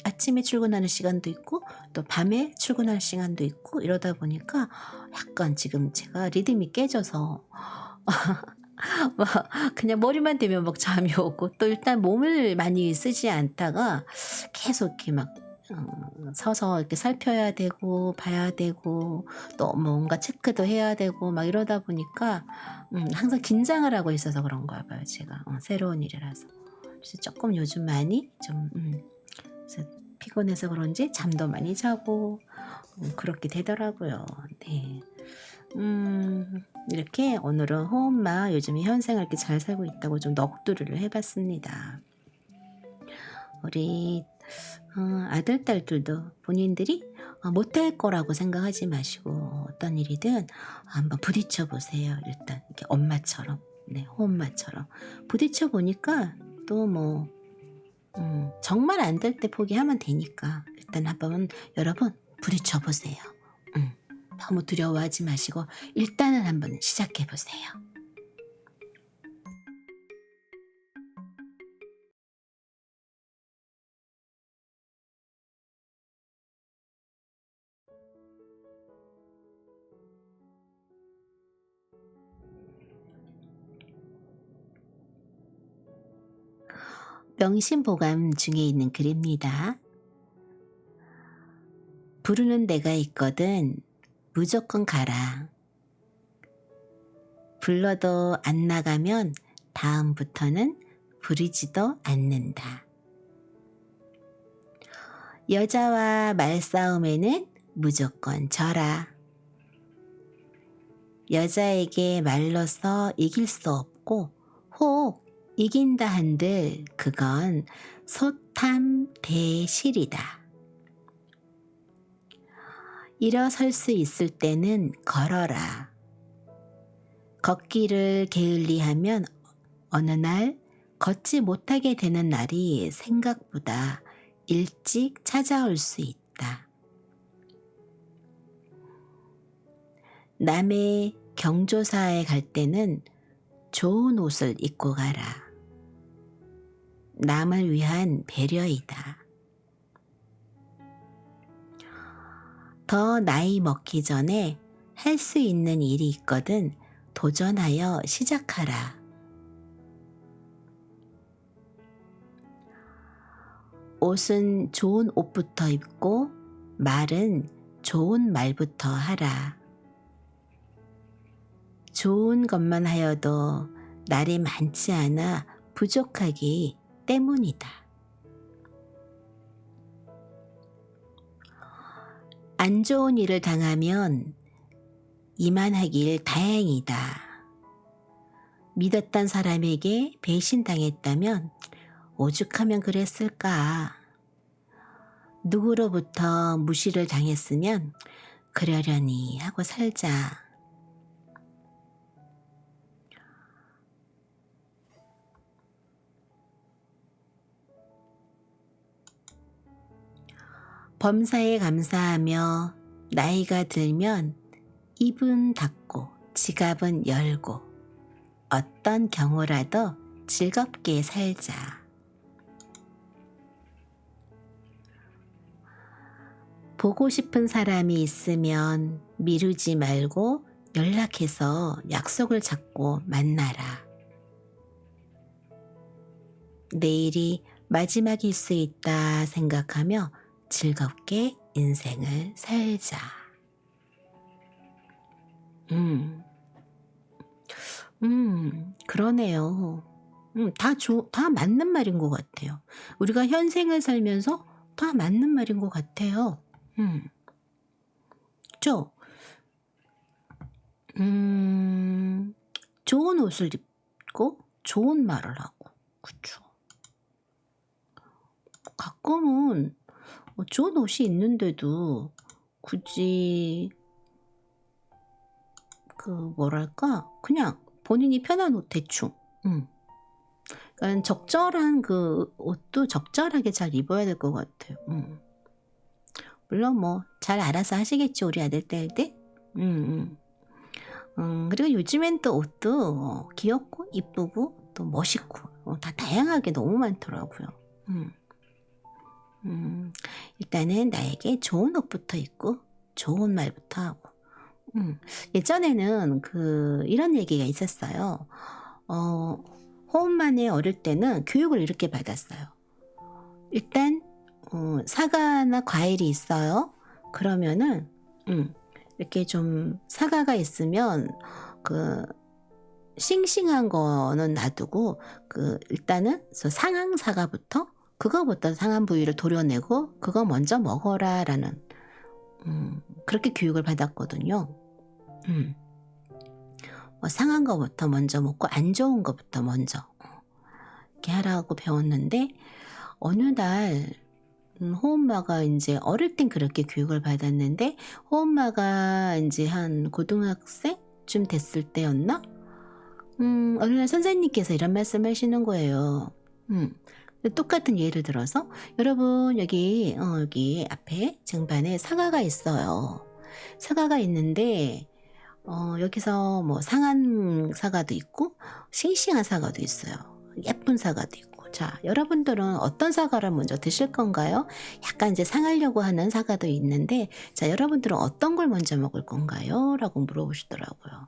아침에 출근하는 시간도 있고 또 밤에 출근할 시간도 있고 이러다 보니까 약간 지금 제가 리듬이 깨져서 막 그냥 머리만 대면 막 잠이 오고 또 일단 몸을 많이 쓰지 않다가 계속 이렇게 막 서서 이렇게 살펴야 되고 봐야 되고 또 뭔가 체크도 해야 되고 막 이러다 보니까 항상 긴장을 하고 있어서 그런가 봐요 제가 새로운 일이라서 그래서 조금 요즘 많이 좀 그래서 피곤해서 그런지 잠도 많이 자고 그렇게 되더라고요. 네. 이렇게 오늘은 호엄마 요즘에 현생을 이렇게 잘 살고 있다고 좀 넋두리를 해봤습니다. 우리 아들, 딸들도 본인들이 못할 거라고 생각하지 마시고 어떤 일이든 한번 부딪혀 보세요. 일단 이렇게 엄마처럼, 네, 호엄마처럼 부딪혀 보니까 또 뭐 정말 안 될 때 포기하면 되니까 일단 한번 여러분 부딪혀 보세요. 너무 두려워하지 마시고 일단은 한번 시작해 보세요. 명심보감 중에 있는 글입니다. 부르는 데가 있거든 무조건 가라. 불러도 안 나가면 다음부터는 부르지도 않는다. 여자와 말싸움에는 무조건 져라. 여자에게 말로써 이길 수 없고 혹 이긴다 한들 그건 소탐대실이다. 일어설 수 있을 때는 걸어라. 걷기를 게을리하면 어느 날 걷지 못하게 되는 날이 생각보다 일찍 찾아올 수 있다. 남의 경조사에 갈 때는 좋은 옷을 입고 가라. 남을 위한 배려이다. 더 나이 먹기 전에 할 수 있는 일이 있거든 도전하여 시작하라. 옷은 좋은 옷부터 입고 말은 좋은 말부터 하라. 좋은 것만 하여도 날이 많지 않아 부족하기 때문이다. 안 좋은 일을 당하면 이만하길 다행이다. 믿었던 사람에게 배신당했다면 오죽하면 그랬을까. 누구로부터 무시를 당했으면 그러려니 하고 살자. 범사에 감사하며 나이가 들면 입은 닫고 지갑은 열고 어떤 경우라도 즐겁게 살자. 보고 싶은 사람이 있으면 미루지 말고 연락해서 약속을 잡고 만나라. 내일이 마지막일 수 있다 생각하며 즐겁게 인생을 살자. 그러네요. 다 맞는 말인 것 같아요. 우리가 현생을 살면서 다 맞는 말인 것 같아요. 그죠? 좋은 옷을 입고 좋은 말을 하고, 그쵸? 가끔은 좋은 옷이 있는데도 굳이 뭐랄까 그냥 본인이 편한 옷 대충 그러니까 적절한 그 옷도 적절하게 잘 입어야 될 것 같아요. 물론 뭐 잘 알아서 하시겠지 우리 아들 딸 때. 그리고 요즘엔 또 옷도 귀엽고 이쁘고 또 멋있고 다 다양하게 너무 많더라고요. 일단은 나에게 좋은 옷부터 입고 좋은 말부터 하고. 예전에는 이런 얘기가 있었어요. 호흡만에 어릴 때는 교육을 이렇게 받았어요. 일단 사과나 과일이 있어요. 그러면은 이렇게 좀 사과가 있으면 싱싱한 거는 놔두고 일단은 상한 사과부터 그거부터 상한 부위를 도려내고 그거 먼저 먹어라라는 그렇게 교육을 받았거든요. 뭐 상한 거부터 먼저 먹고 안 좋은 거부터 먼저 이렇게 하라고 배웠는데 어느 날 호엄마가 이제 어릴 땐 그렇게 교육을 받았는데 호엄마가 이제 한 고등학생쯤 됐을 때였나? 어느 날 선생님께서 이런 말씀을 하시는 거예요. 똑같은 예를 들어서 여러분 여기 앞에 쟁반에 사과가 있어요. 사과가 있는데 여기서 뭐 상한 사과도 있고 싱싱한 사과도 있어요. 예쁜 사과도 있고. 자, 여러분들은 어떤 사과를 먼저 드실 건가요? 약간 이제 상하려고 하는 사과도 있는데 자, 여러분들은 어떤 걸 먼저 먹을 건가요? 라고 물어보시더라고요.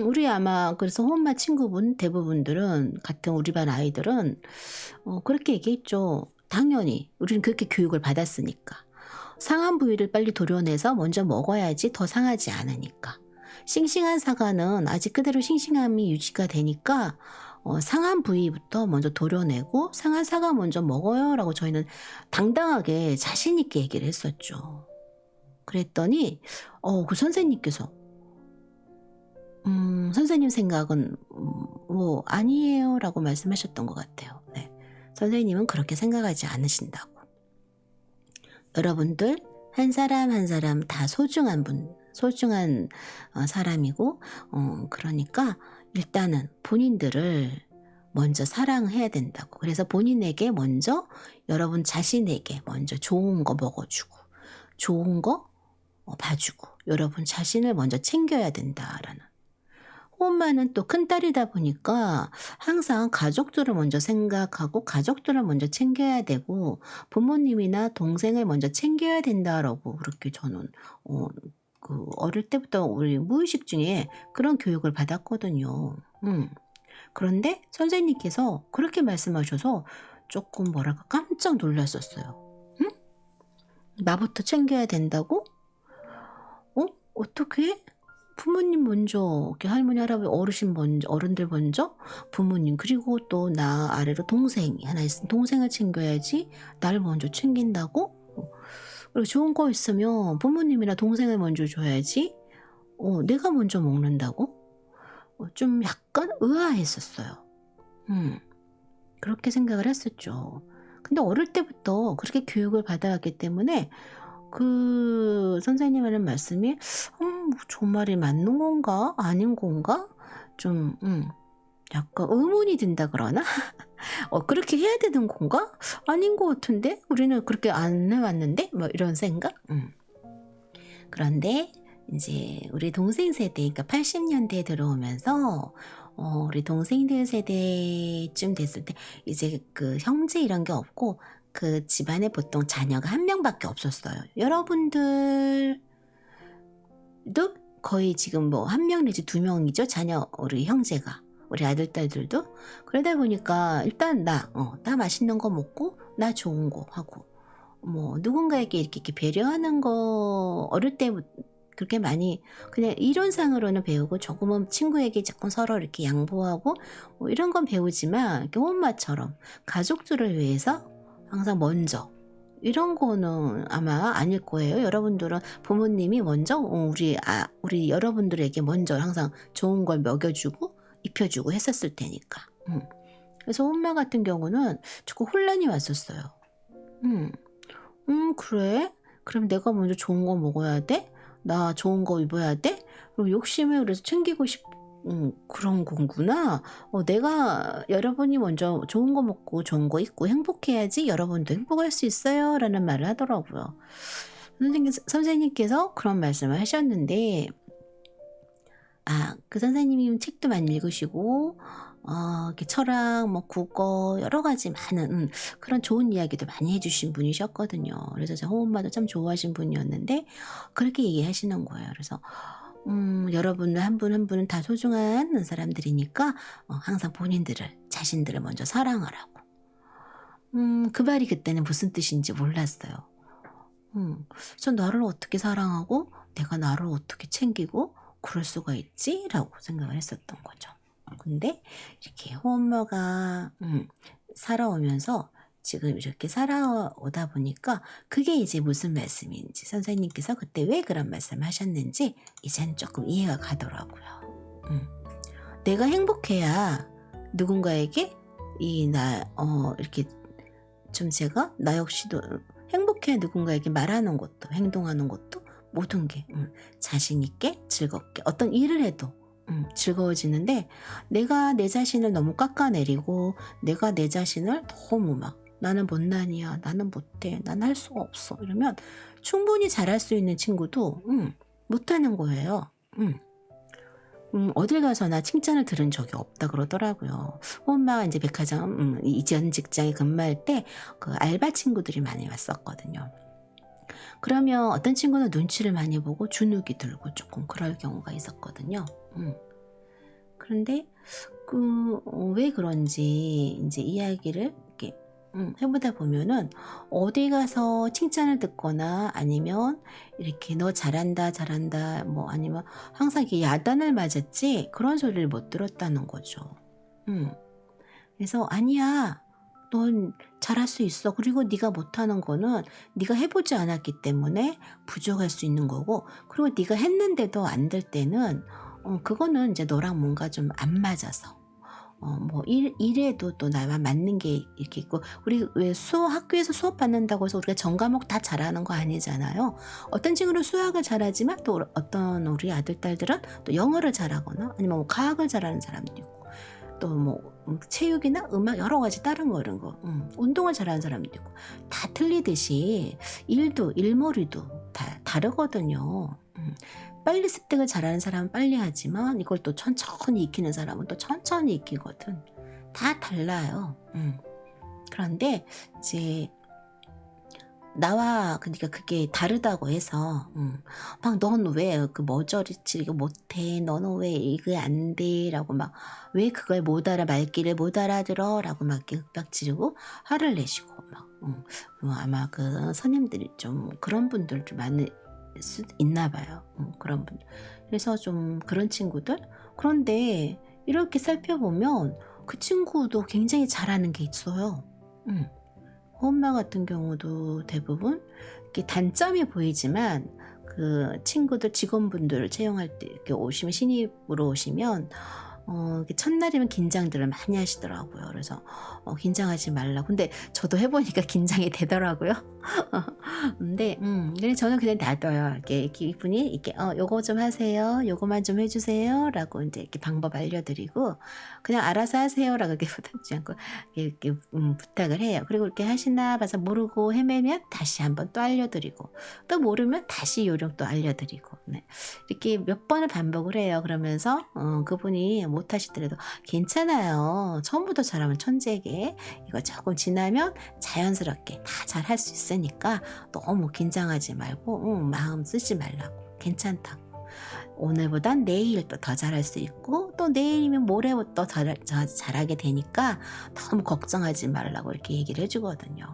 우리 아마 그래서 호엄마 친구분 대부분들은 같은 우리 반 아이들은 그렇게 얘기했죠. 당연히 우리는 그렇게 교육을 받았으니까. 상한 부위를 빨리 도려내서 먼저 먹어야지 더 상하지 않으니까. 싱싱한 사과는 아직 그대로 싱싱함이 유지가 되니까 상한 부위부터 먼저 도려내고 상한 사과 먼저 먹어요 라고 저희는 당당하게 자신 있게 얘기를 했었죠. 그랬더니 그 선생님께서 선생님 생각은 뭐 아니에요 라고 말씀하셨던 것 같아요. 네. 선생님은 그렇게 생각하지 않으신다고. 여러분들 한 사람 한 사람 다 소중한 사람이고 그러니까 일단은 본인들을 먼저 사랑해야 된다고. 그래서 본인에게 먼저 여러분 자신에게 먼저 좋은 거 먹어주고 좋은 거 봐주고 여러분 자신을 먼저 챙겨야 된다라는. 호엄마는 또 큰딸이다 보니까 항상 가족들을 먼저 생각하고 가족들을 먼저 챙겨야 되고 부모님이나 동생을 먼저 챙겨야 된다라고 그렇게 저는 어릴 때부터 우리 무의식 중에 그런 교육을 받았거든요. 그런데 선생님께서 그렇게 말씀하셔서 조금 뭐랄까 깜짝 놀랐었어요. 응? 나부터 챙겨야 된다고? 어떻게? 부모님 먼저, 이렇게 할머니, 할아버지, 어르신 먼저, 어른들 먼저, 부모님, 그리고 또 나 아래로 동생이 하나 있으면 동생을 챙겨야지, 나를 먼저 챙긴다고? 그리고 좋은 거 있으면 부모님이나 동생을 먼저 줘야지, 내가 먼저 먹는다고? 좀 약간 의아했었어요. 그렇게 했었죠. 근데 어릴 때부터 그렇게 교육을 받아왔기 때문에 그 선생님 하는 말씀이 정말이 맞는 건가? 아닌 건가? 좀 약간 의문이 든다 그러나? 그렇게 해야 되는 건가? 아닌 것 같은데? 우리는 그렇게 안 해왔는데? 뭐 이런 생각? 그런데 이제 우리 동생 세대, 그러니까 80년대에 들어오면서 우리 동생들 세대쯤 됐을 때 이제 그 형제 이런 게 없고 그 집안에 보통 자녀가 한 명밖에 없었어요. 여러분들도 거의 지금 뭐 한 명 내지 두 명이죠. 자녀 우리 형제가 우리 아들 딸들도 그러다 보니까 일단 나 맛있는 거 먹고 나 좋은 거 하고 뭐 누군가에게 이렇게 배려하는 거 어릴 때 그렇게 많이 그냥 이론상으로는 배우고 조금은 친구에게 조금 서로 이렇게 양보하고 뭐 이런 건 배우지만 이렇게 엄마처럼 가족들을 위해서 항상 먼저 이런 거는 아마 아닐 거예요. 여러분들은 부모님이 먼저 우리 여러분들에게 먼저 항상 좋은 걸 먹여주고 입혀주고 했었을 테니까. 그래서 엄마 같은 경우는 조금 혼란이 왔었어요. 그래? 그럼 내가 먼저 좋은 거 먹어야 돼? 나 좋은 거 입어야 돼? 그리고 욕심을 그래서 챙기고 그런 거구나. 내가 여러분이 먼저 좋은 거 먹고 좋은 거 입고 행복해야지 여러분도 행복할 수 있어요. 라는 말을 하더라고요. 선생님께서 그런 말씀을 하셨는데, 그 선생님이 책도 많이 읽으시고, 이렇게 철학, 뭐 국어, 여러 가지 많은 그런 좋은 이야기도 많이 해주신 분이셨거든요. 그래서 저 호엄마도 참 좋아하신 분이었는데 그렇게 얘기하시는 거예요. 그래서 여러분들 한 분 한 분은 다 소중한 사람들이니까 항상 자신들을 먼저 사랑하라고. 그 말이 그때는 무슨 뜻인지 몰랐어요. 저 나를 어떻게 사랑하고 내가 나를 어떻게 챙기고 그럴 수가 있지? 라고 생각을 했었던 거죠. 근데 이렇게 호엄마가 살아오면서 지금 이렇게 살아오다 보니까 그게 이제 무슨 말씀인지 선생님께서 그때 왜 그런 말씀을 하셨는지 이제는 조금 이해가 가더라고요. 내가 행복해야 누군가에게 이렇게 좀 제가 나 역시도 행복해야 누군가에게 말하는 것도 행동하는 것도 모든 게 자신 있게 즐겁게 어떤 일을 해도 즐거워지는데, 내가 내 자신을 너무 깎아내리고 내가 내 자신을 너무 막 나는 못난이야, 나는 못해, 난 할 수가 없어 이러면 충분히 잘할 수 있는 친구도 못하는 거예요. 어딜 가서나 칭찬을 들은 적이 없다 그러더라고요. 엄마가 이제 백화점 이전 직장에 근무할 때 그 알바 친구들이 많이 왔었거든요. 그러면 어떤 친구는 눈치를 많이 보고 주눅이 들고 조금 그럴 경우가 있었거든요. 그런데 왜 그런지 이제 이야기를 이렇게 해보다 보면은 어디 가서 칭찬을 듣거나 아니면 이렇게 너 잘한다 잘한다 뭐 아니면 항상 이렇게 야단을 맞았지 그런 소리를 못 들었다는 거죠. 그래서 아니야, 넌 잘할 수 있어. 그리고 네가 못하는 거는 네가 해보지 않았기 때문에 부족할 수 있는 거고, 그리고 네가 했는데도 안 될 때는 그거는 이제 너랑 뭔가 좀 안 맞아서 뭐 일에도 또 나와 맞는 게 이렇게 있고, 우리 왜 학교에서 수업 받는다고 해서 우리가 전 과목 다 잘하는 거 아니잖아요. 어떤 친구는 수학을 잘하지만 또 어떤 우리 아들 딸들은 또 영어를 잘하거나 아니면 뭐 과학을 잘하는 사람도 있고 또 뭐 체육이나 음악 여러 가지 다른 거 이런 거 운동을 잘하는 사람도 있고 다 틀리듯이 일머리도 다 다르거든요. 빨리 습득을 잘하는 사람은 빨리 하지만 이걸 또 천천히 익히는 사람은 또 천천히 익히거든. 다 달라요. 그런데 이제 나와 그러니까 그게 다르다고 해서 막 넌 왜 그 머저리치 이거 못해, 너는 왜 이거 안 돼 라고 막 왜 그걸 못 알아, 말귀를 못 알아들어 라고 막 이렇게 윽박지르고 화를 내시고 막 아마 그 선생님들이 좀 그런 분들 좀 많을 수 있나 봐요. 그런 분들. 그래서 좀 그런 친구들. 그런데 이렇게 살펴보면 그 친구도 굉장히 잘하는 게 있어요. 엄마 같은 경우도 대부분 이렇게 단점이 보이지만 그 친구들 직원분들 채용할 때 이렇게 오시면 신입으로 오시면 이렇게 첫날이면 긴장들을 많이 하시더라고요. 그래서 긴장하지 말라. 근데 저도 해보니까 긴장이 되더라고요. 근데 저는 그냥 놔둬요. 이렇게 이분이 이렇게 요거 좀 하세요, 요거만 좀 해주세요 라고 이제 이렇게 방법 알려드리고 그냥 알아서 하세요라고 이렇게 부탁지 않고 이렇게 부탁을 해요. 그리고 이렇게 하시나 봐서 모르고 헤매면 다시 한번 또 알려드리고 또 모르면 다시 요령 또 알려드리고 이렇게 몇 번을 반복을 해요. 그러면서 그분이 못하시더라도 괜찮아요, 처음부터 잘하면 천재게 이거 조금 지나면 자연스럽게 다 잘할 수 있으니까 너무 긴장하지 말고 마음 쓰지 말라고, 괜찮다고. 오늘보단 내일 또 더 잘할 수 있고 또 내일이면 모레부터 잘하게 되니까 너무 걱정하지 말라고 이렇게 얘기를 해주거든요.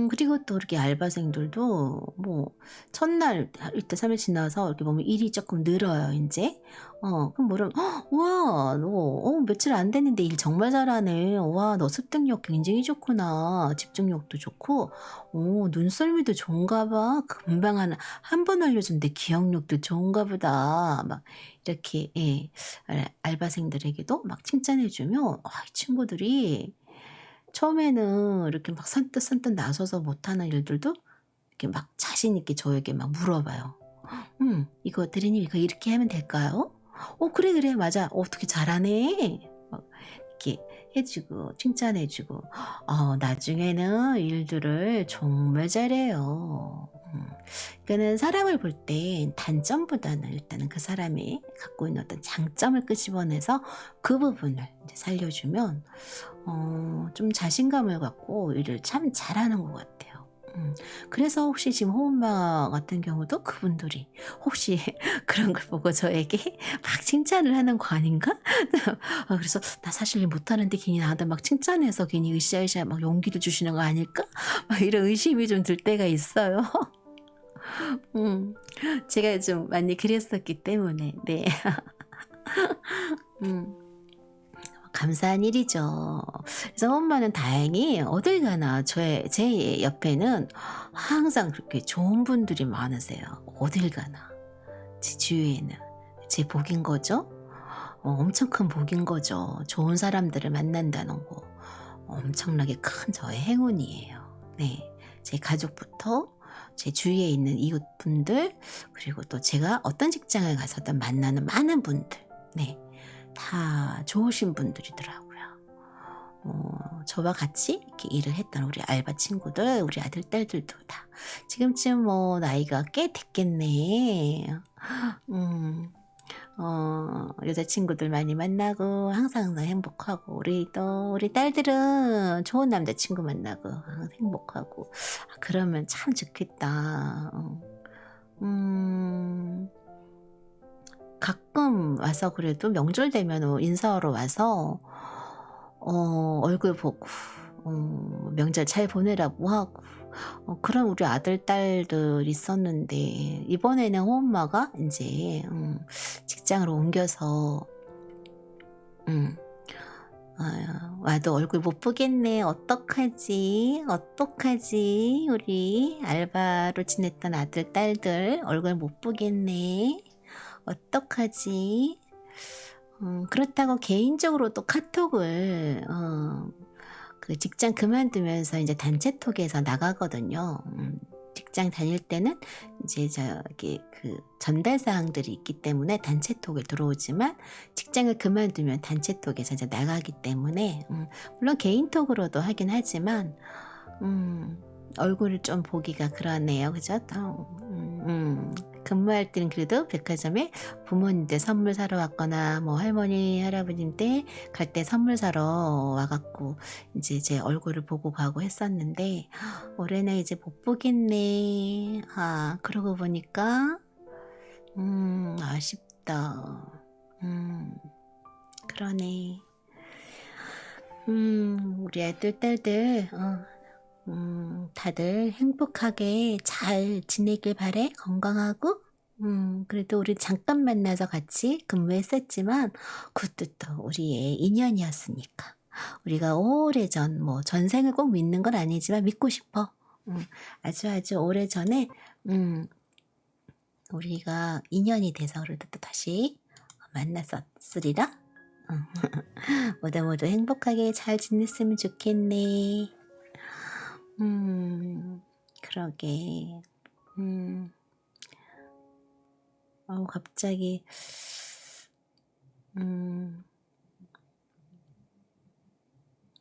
그리고 또 이렇게 알바생들도 뭐 첫날 이때 3일 지나서 이렇게 보면 일이 조금 늘어요 이제. 그럼 뭐를 와 너 며칠 안 됐는데 일 정말 잘하네. 와 너 습득력 굉장히 좋구나. 집중력도 좋고 눈썰미도 좋은가 봐. 금방 한 번 알려준데 기억력도 좋은가 보다. 막 이렇게 알바생들에게도 막 칭찬해주면 이 친구들이 처음에는 이렇게 막 선뜻 나서서 못하는 일들도 이렇게 막 자신 있게 저에게 막 물어봐요. 이거 대리님 이거 이렇게 하면 될까요? 그래 맞아. 어떻게 잘하네. 막 이렇게 해주고 칭찬해주고 나중에는 일들을 정말 잘해요. 그러니까는 사람을 볼 땐 단점보다는 일단은 그 사람이 갖고 있는 어떤 장점을 끄집어내서 그 부분을 이제 살려주면 좀 자신감을 갖고 일을 참 잘하는 것 같아요. 그래서 혹시 지금 호엄마 같은 경우도 그분들이 혹시 그런 걸 보고 저에게 막 칭찬을 하는 거 아닌가? 그래서 나 사실 일 못하는데 괜히 나한테 막 칭찬해서 괜히 으쌰으쌰 막 용기를 주시는 거 아닐까? 막 이런 의심이 좀 들 때가 있어요. 음, 제가 좀 많이 그랬었기 때문에, 네. 음, 감사한 일이죠. 그래서 엄마는 다행히 어딜 가나 제 옆에는 항상 그렇게 좋은 분들이 많으세요. 어딜 가나. 제 주위에는. 제 복인 거죠. 엄청 큰 복인 거죠. 좋은 사람들을 만난다는 거. 엄청나게 큰 저의 행운이에요. 네. 제 가족부터 제 주위에 있는 이웃분들, 그리고 또 제가 어떤 직장을 가서든 만나는 많은 분들, 네, 다 좋으신 분들이더라고요. 저와 같이 이렇게 일을 했던 우리 알바 친구들, 우리 아들, 딸들도 다 지금쯤 뭐 나이가 꽤 됐겠네. 여자친구들 많이 만나고 항상 행복하고 우리 딸들은 좋은 남자친구 만나고 항상 행복하고 그러면 참 좋겠다. 가끔 와서 그래도 명절 되면 인사하러 와서 얼굴 보고 명절 잘 보내라고 하고 그런 우리 아들 딸들 있었는데 이번에는 엄마가 이제 직장을 옮겨서 와도 얼굴 못 보겠네. 어떡하지? 우리 알바로 지냈던 아들 딸들 얼굴 못 보겠네. 어떡하지? 그렇다고 개인적으로 또 카톡을 그 직장 그만두면서 이제 단체톡에서 나가거든요. 직장 다닐 때는 이제 저기 그 전달 사항들이 있기 때문에 단체톡을 들어오지만 직장을 그만두면 단체톡에서 이제 나가기 때문에 물론 개인톡으로도 하긴 하지만 얼굴을 좀 보기가 그러네요. 그죠? 근무할 때는 그래도 백화점에 부모님들 선물 사러 왔거나 뭐 할머니 할아버님들 갈 때 선물 사러 와갖고 이제 제 얼굴을 보고 가고 했었는데 올해는 이제 못 보겠네. 그러고 보니까 아쉽다. 그러네. 우리 애들 딸들 다들 행복하게 잘 지내길 바래. 건강하고. 그래도 우리 잠깐 만나서 같이 근무했었지만 그것도 또 우리의 인연이었으니까. 우리가 오래전 뭐 전생을 꼭 믿는 건 아니지만 믿고 싶어. 아주 오래전에 우리가 인연이 돼서 그래도 또 다시 만났었으리라. 모두 행복하게 잘 지냈으면 좋겠네. 그러게. 갑자기,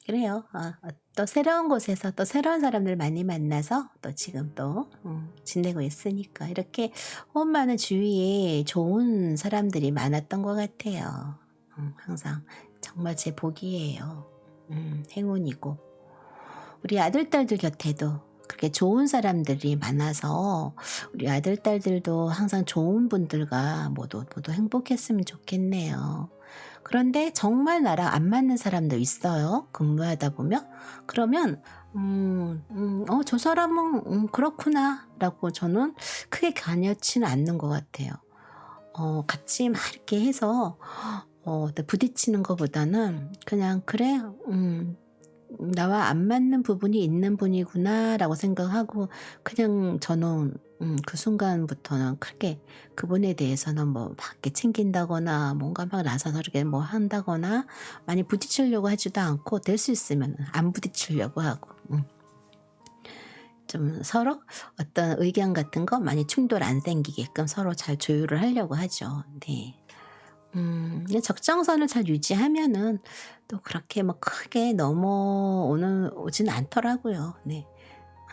그래요. 또 새로운 곳에서 또 새로운 사람들 많이 만나서 또 지금 또 지내고 있으니까 이렇게 엄마는 주위에 좋은 사람들이 많았던 것 같아요. 항상 정말 제 복이에요. 행운이고. 우리 아들, 딸들 곁에도 그렇게 좋은 사람들이 많아서 우리 아들, 딸들도 항상 좋은 분들과 모두 행복했으면 좋겠네요. 그런데 정말 나랑 안 맞는 사람도 있어요. 근무하다 보면. 그러면 저 사람은 그렇구나 라고 저는 크게 관여치는 않는 것 같아요. 같이 막 이렇게 해서 부딪히는 것보다는 그냥 그래 나와 안 맞는 부분이 있는 분이구나라고 생각하고 그냥 저는 그 순간부터는 크게 그분에 대해서는 뭐 막 이렇게 챙긴다거나 뭔가 막 나서서 이렇게 뭐 한다거나 많이 부딪히려고 하지도 않고 될 수 있으면 안 부딪히려고 하고 좀 서로 어떤 의견 같은 거 많이 충돌 안 생기게끔 서로 잘 조율을 하려고 하죠. 네. 근데 적정선을 잘 유지하면은 또 그렇게 뭐 크게 오진 않더라고요. 네.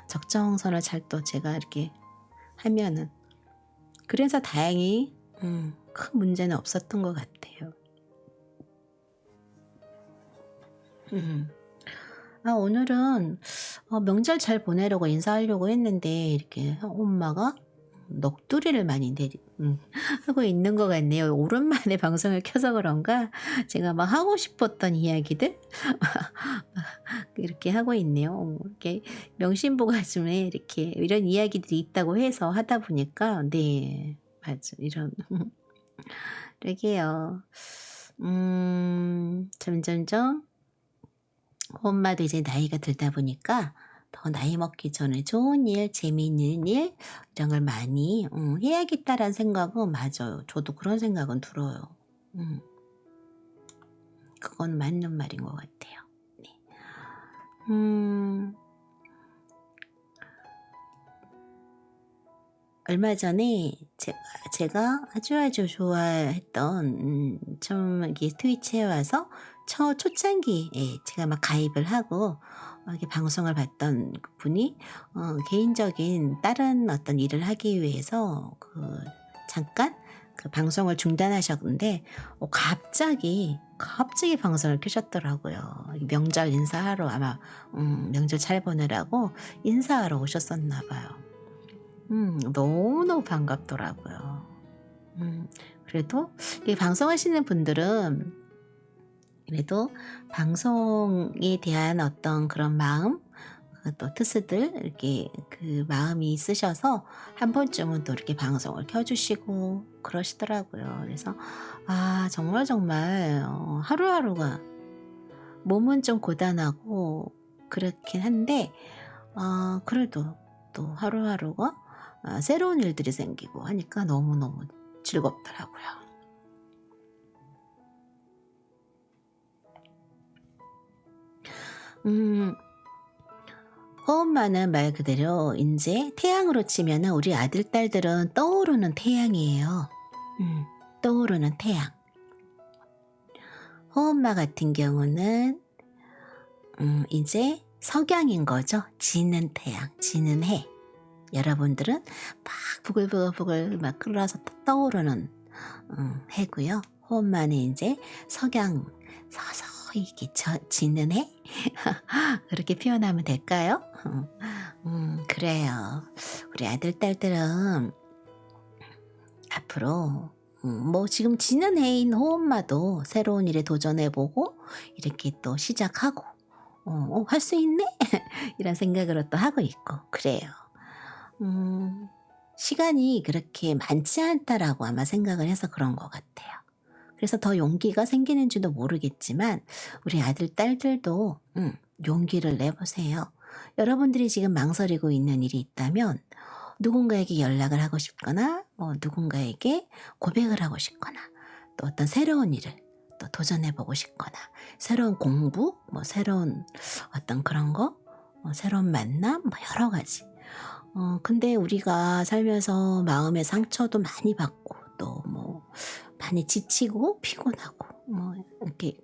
적정선을 잘 또 제가 이렇게 하면은. 그래서 다행히 큰 문제는 없었던 것 같아요. 음. 오늘은 명절 잘 보내려고 인사하려고 했는데 이렇게 엄마가 넋두리를 많이 하고 있는 것 같네요. 오랜만에 방송을 켜서 그런가 제가 막 하고 싶었던 이야기들 이렇게 하고 있네요. 이렇게 명심보가즘에 이렇게 이런 이야기들이 있다고 해서 하다 보니까 네 맞아 이런 그러게요. 점점점 엄마도 이제 나이가 들다 보니까 더 나이 먹기 전에 좋은 일, 재미있는 일 이런 걸 많이 해야겠다라는 생각은 맞아요. 저도 그런 생각은 들어요. 음, 그건 맞는 말인 것 같아요. 네. 음, 얼마 전에 제가 아주 좋아했던 처음 이게 트위치에 와서 초창기에 제가 막 가입을 하고 이렇게 방송을 봤던 분이 개인적인 다른 어떤 일을 하기 위해서 잠깐 그 방송을 중단하셨는데 갑자기 방송을 켜셨더라고요. 명절 인사하러 아마 명절 잘 보내라고 인사하러 오셨었나 봐요. 너무너무 반갑더라고요. 그래도 이 방송하시는 분들은 그래도 방송에 대한 어떤 그런 마음, 또 트스들 이렇게 그 마음이 있으셔서 한 번쯤은 또 이렇게 방송을 켜주시고 그러시더라고요. 그래서 정말 하루하루가 몸은 좀 고단하고 그렇긴 한데 그래도 또 하루하루가 새로운 일들이 생기고 하니까 너무너무 즐겁더라고요. 호엄마는 말 그대로 이제 태양으로 치면은 우리 아들 딸들은 떠오르는 태양이에요. 떠오르는 태양. 호엄마 같은 경우는 이제 석양인 거죠. 지는 태양, 지는 해. 여러분들은 막 부글부글 막 끓어서 떠오르는 해고요. 호엄마는 이제 석양 서서히 이렇게 지는 해 그렇게 표현하면 될까요? 그래요. 우리 아들 딸들은 앞으로 뭐 지금 지는 해인 호엄마도 새로운 일에 도전해보고 이렇게 또 시작하고 할 수 있네 이런 생각으로 또 하고 있고 그래요. 시간이 그렇게 많지 않다라고 아마 생각을 해서 그런 것 같아요. 그래서 더 용기가 생기는지도 모르겠지만 우리 아들 딸들도 용기를 내보세요. 여러분들이 지금 망설이고 있는 일이 있다면 누군가에게 연락을 하고 싶거나 누군가에게 고백을 하고 싶거나 또 어떤 새로운 일을 또 도전해보고 싶거나 새로운 공부, 새로운 어떤 그런 거, 새로운 만남, 여러 가지. 근데 우리가 살면서 마음의 상처도 많이 받고 또 많이 지치고 피곤하고 이렇게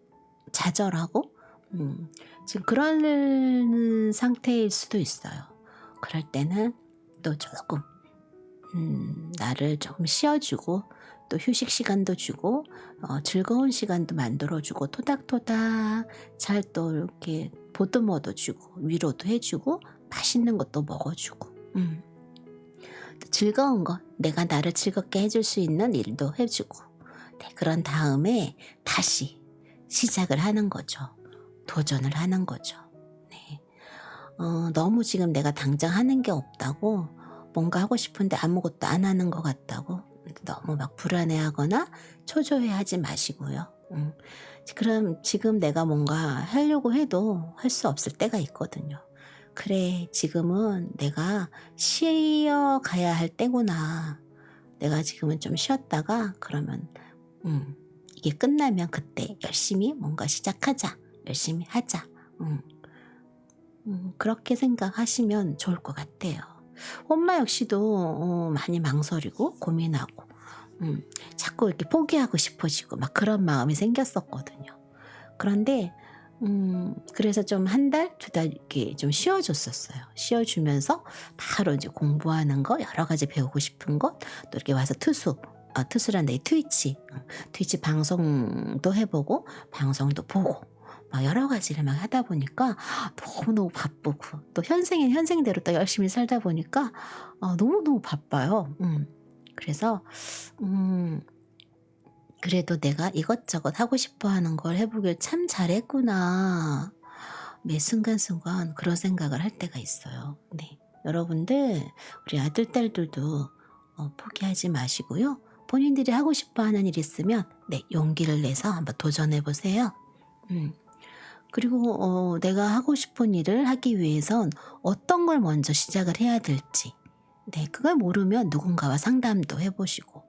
좌절하고 지금 그런 상태일 수도 있어요. 그럴 때는 또 조금 나를 조금 쉬어주고 또 휴식 시간도 주고 즐거운 시간도 만들어주고 토닥토닥 잘 또 이렇게 보듬어도 주고 위로도 해주고 맛있는 것도 먹어주고 또 즐거운 거 내가 나를 즐겁게 해줄 수 있는 일도 해주고 네, 그런 다음에 다시 시작을 하는 거죠. 도전을 하는 거죠. 네. 너무 지금 내가 당장 하는 게 없다고 뭔가 하고 싶은데 아무것도 안 하는 것 같다고 너무 막 불안해하거나 초조해하지 마시고요. 음. 그럼 지금 내가 뭔가 하려고 해도 할 수 없을 때가 있거든요. 그래, 지금은 내가 쉬어가야 할 때구나. 내가 지금은 좀 쉬었다가 그러면 이게 끝나면 그때 열심히 뭔가 시작하자. 열심히 하자. 그렇게 생각하시면 좋을 것 같아요. 엄마 역시도 많이 망설이고 고민하고 자꾸 이렇게 포기하고 싶어지고 막 그런 마음이 생겼었거든요. 그런데 그래서 좀 한 달, 두 달 이렇게 좀 쉬어줬었어요. 쉬어주면서 바로 이제 공부하는 거, 여러 가지 배우고 싶은 것, 또 이렇게 와서 투수란 내 트위치 방송도 해보고, 방송도 보고, 막 여러 가지를 막 하다 보니까 너무너무 바쁘고, 또 현생대로 또 열심히 살다 보니까 너무너무 바빠요. 그래서, 그래도 내가 이것저것 하고 싶어 하는 걸 해보길 참 잘했구나. 매 순간순간 그런 생각을 할 때가 있어요. 네. 여러분들, 우리 아들, 딸들도 포기하지 마시고요. 본인들이 하고 싶어 하는 일 있으면, 네, 용기를 내서 한번 도전해 보세요. 그리고 내가 하고 싶은 일을 하기 위해선 어떤 걸 먼저 시작을 해야 될지, 네, 그걸 모르면 누군가와 상담도 해보시고,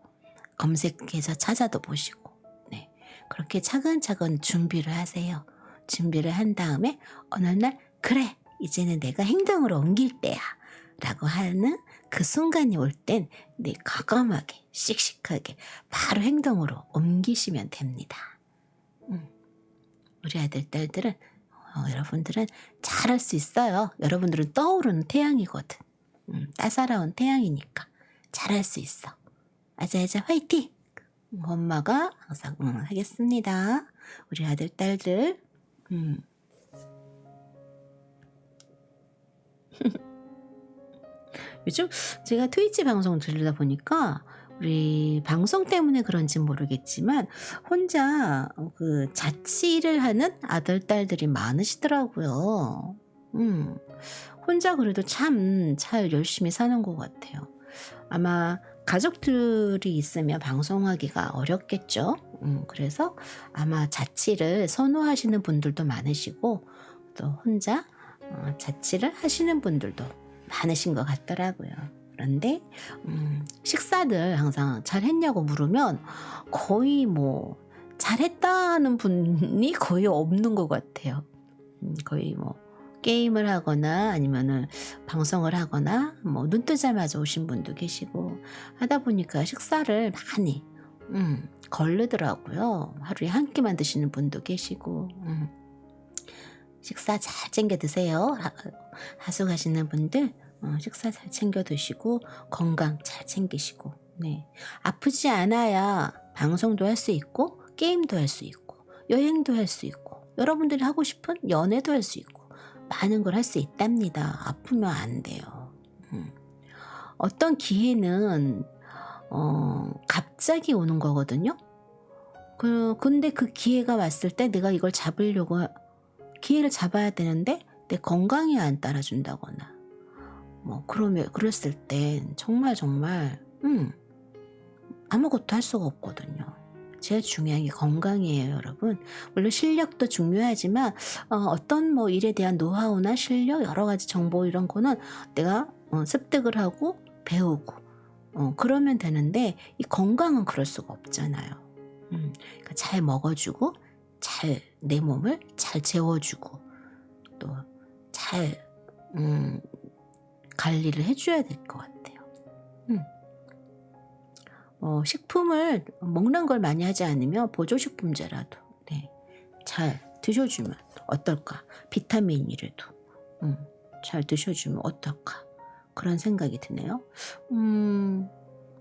검색해서 찾아도 보시고, 네, 그렇게 차근차근 준비를 하세요. 준비를 한 다음에 어느 날 그래, 이제는 내가 행동으로 옮길 때야 라고 하는 그 순간이 올 땐 네, 과감하게 씩씩하게 바로 행동으로 옮기시면 됩니다. 우리 아들, 딸들은 여러분들은 잘할 수 있어요. 여러분들은 떠오르는 태양이거든. 따사로운 태양이니까 잘할 수 있어. 아자아자 화이팅! 엄마가 항상 하겠습니다. 우리 아들, 딸들. 요즘 제가 트위치 방송 들으다 보니까 우리 방송 때문에 그런지 모르겠지만 혼자 그 자취를 하는 아들, 딸들이 많으시더라고요. 혼자 그래도 참 잘 열심히 사는 것 같아요. 아마 가족들이 있으면 방송하기가 어렵겠죠. 그래서 아마 자취를 선호하시는 분들도 많으시고 또 혼자 자취를 하시는 분들도 많으신 것 같더라고요. 그런데 식사들 항상 잘했냐고 물으면 거의 뭐 잘했다는 분이 거의 없는 것 같아요. 거의 뭐 게임을 하거나 아니면은 방송을 하거나 뭐 눈 뜨자마자 오신 분도 계시고 하다 보니까 식사를 많이 거르더라고요. 하루에 한 끼만 드시는 분도 계시고 식사 잘 챙겨 드세요. 하숙하시는 분들 식사 잘 챙겨 드시고 건강 잘 챙기시고, 네, 아프지 않아야 방송도 할 수 있고 게임도 할 수 있고 여행도 할 수 있고 여러분들이 하고 싶은 연애도 할 수 있고 많은 걸 할 수 있답니다. 아프면 안 돼요. 어떤 기회는 갑자기 오는 거거든요. 근데 그 기회가 왔을 때 내가 이걸 잡으려고 기회를 잡아야 되는데 내 건강이 안 따라준다거나 뭐 그랬을 땐 정말 아무것도 할 수가 없거든요. 제일 중요한 게 건강이에요, 여러분. 물론 실력도 중요하지만 어떤 뭐 일에 대한 노하우나 실력, 여러 가지 정보 이런 거는 내가 습득을 하고 배우고 그러면 되는데 이 건강은 그럴 수가 없잖아요. 그러니까 잘 먹어주고 잘 내 몸을 잘 재워주고 또 잘 관리를 해줘야 될 것 같아요. 식품을 먹는 걸 많이 하지 않으면 보조식품제라도 네, 잘 드셔주면 어떨까? 비타민이라도 잘 드셔주면 어떨까? 그런 생각이 드네요.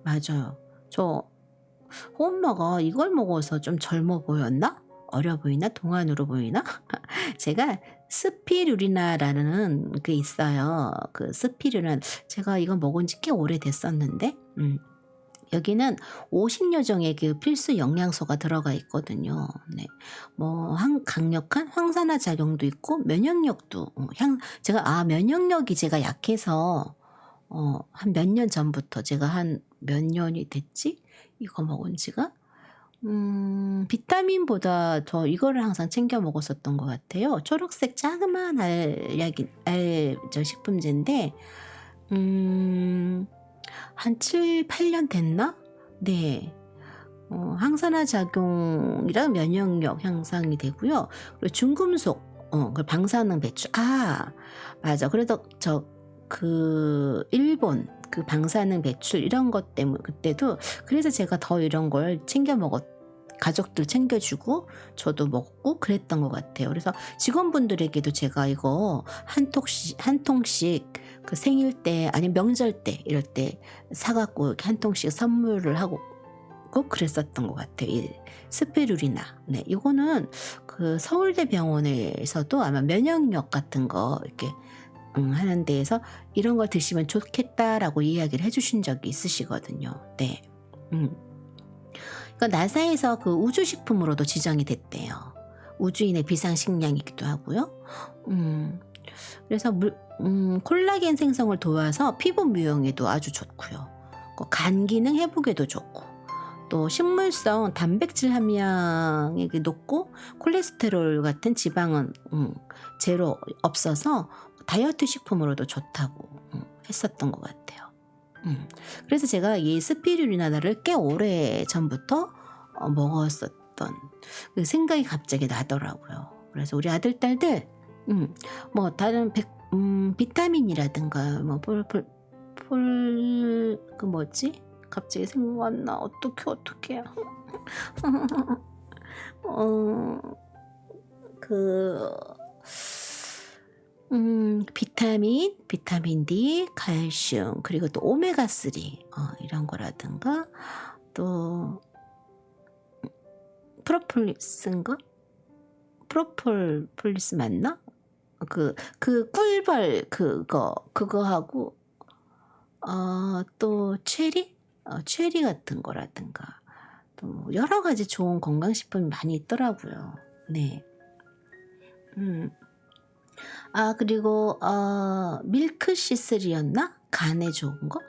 맞아요. 저 엄마가 이걸 먹어서 좀 젊어 보였나? 어려 보이나? 동안으로 보이나? 제가 스피루리나라는 게 있어요. 그 스피루리나 제가 이거 먹은 지 꽤 오래됐었는데 여기는 50여 종의 그 필수 영양소가 들어가 있거든요. 네. 뭐 강력한 항산화 작용도 있고 면역력도 제가 면역력이 제가 약해서 한 몇 년 전부터 제가 한 몇 년이 됐지? 이거 먹은 지가 비타민보다 더 이거를 항상 챙겨 먹었었던 것 같아요. 초록색 자그마한 저 식품제인데, 한 7, 8년 됐나? 네. 항산화 작용이랑 면역력 향상이 되고요. 그리고 중금속, 그 방사능 배출. 아, 맞아. 그래도 일본 그 방사능 배출 이런 것 때문에 그때도 그래서 제가 더 이런 걸 챙겨 가족들 챙겨주고 저도 먹고 그랬던 것 같아요. 그래서 직원분들에게도 제가 이거 한 통씩 그 생일 때 아니면 명절 때 이럴 때 사갖고 이렇게 한 통씩 선물을 하고 꼭 그랬었던 것 같아요. 이 스피루리나. 네, 이거는 그 서울대병원에서도 아마 면역력 같은 거 이렇게 하는 데에서 이런 걸 드시면 좋겠다라고 이야기를 해주신 적이 있으시거든요. 네. 그러니까 나사에서 그 우주식품으로도 지정이 됐대요. 우주인의 비상식량이기도 하고요. 그래서 콜라겐 생성을 도와서 피부 미용에도 아주 좋고요. 간 기능 회복에도 좋고, 또 식물성 단백질 함량이 높고 콜레스테롤 같은 지방은 제로 없어서 다이어트 식품으로도 좋다고 했었던 것 같아요. 그래서 제가 이 스피루리나를 꽤 오래 전부터 먹었었던 그 생각이 갑자기 나더라고요. 그래서 우리 아들 딸들 뭐 다른 비타민이라든가 뭐 그 뭐지? 갑자기 생각 안 나. 어떡해. 비타민 D, 칼슘, 그리고 또 오메가3 이런 거라든가 또 프로폴리스 맞나? 그 꿀벌 그거하고 또 체리 같은 거라든가 또 여러 가지 좋은 건강식품이 많이 있더라고요. 네. 그리고 밀크시슬이었나? 간에 좋은 거?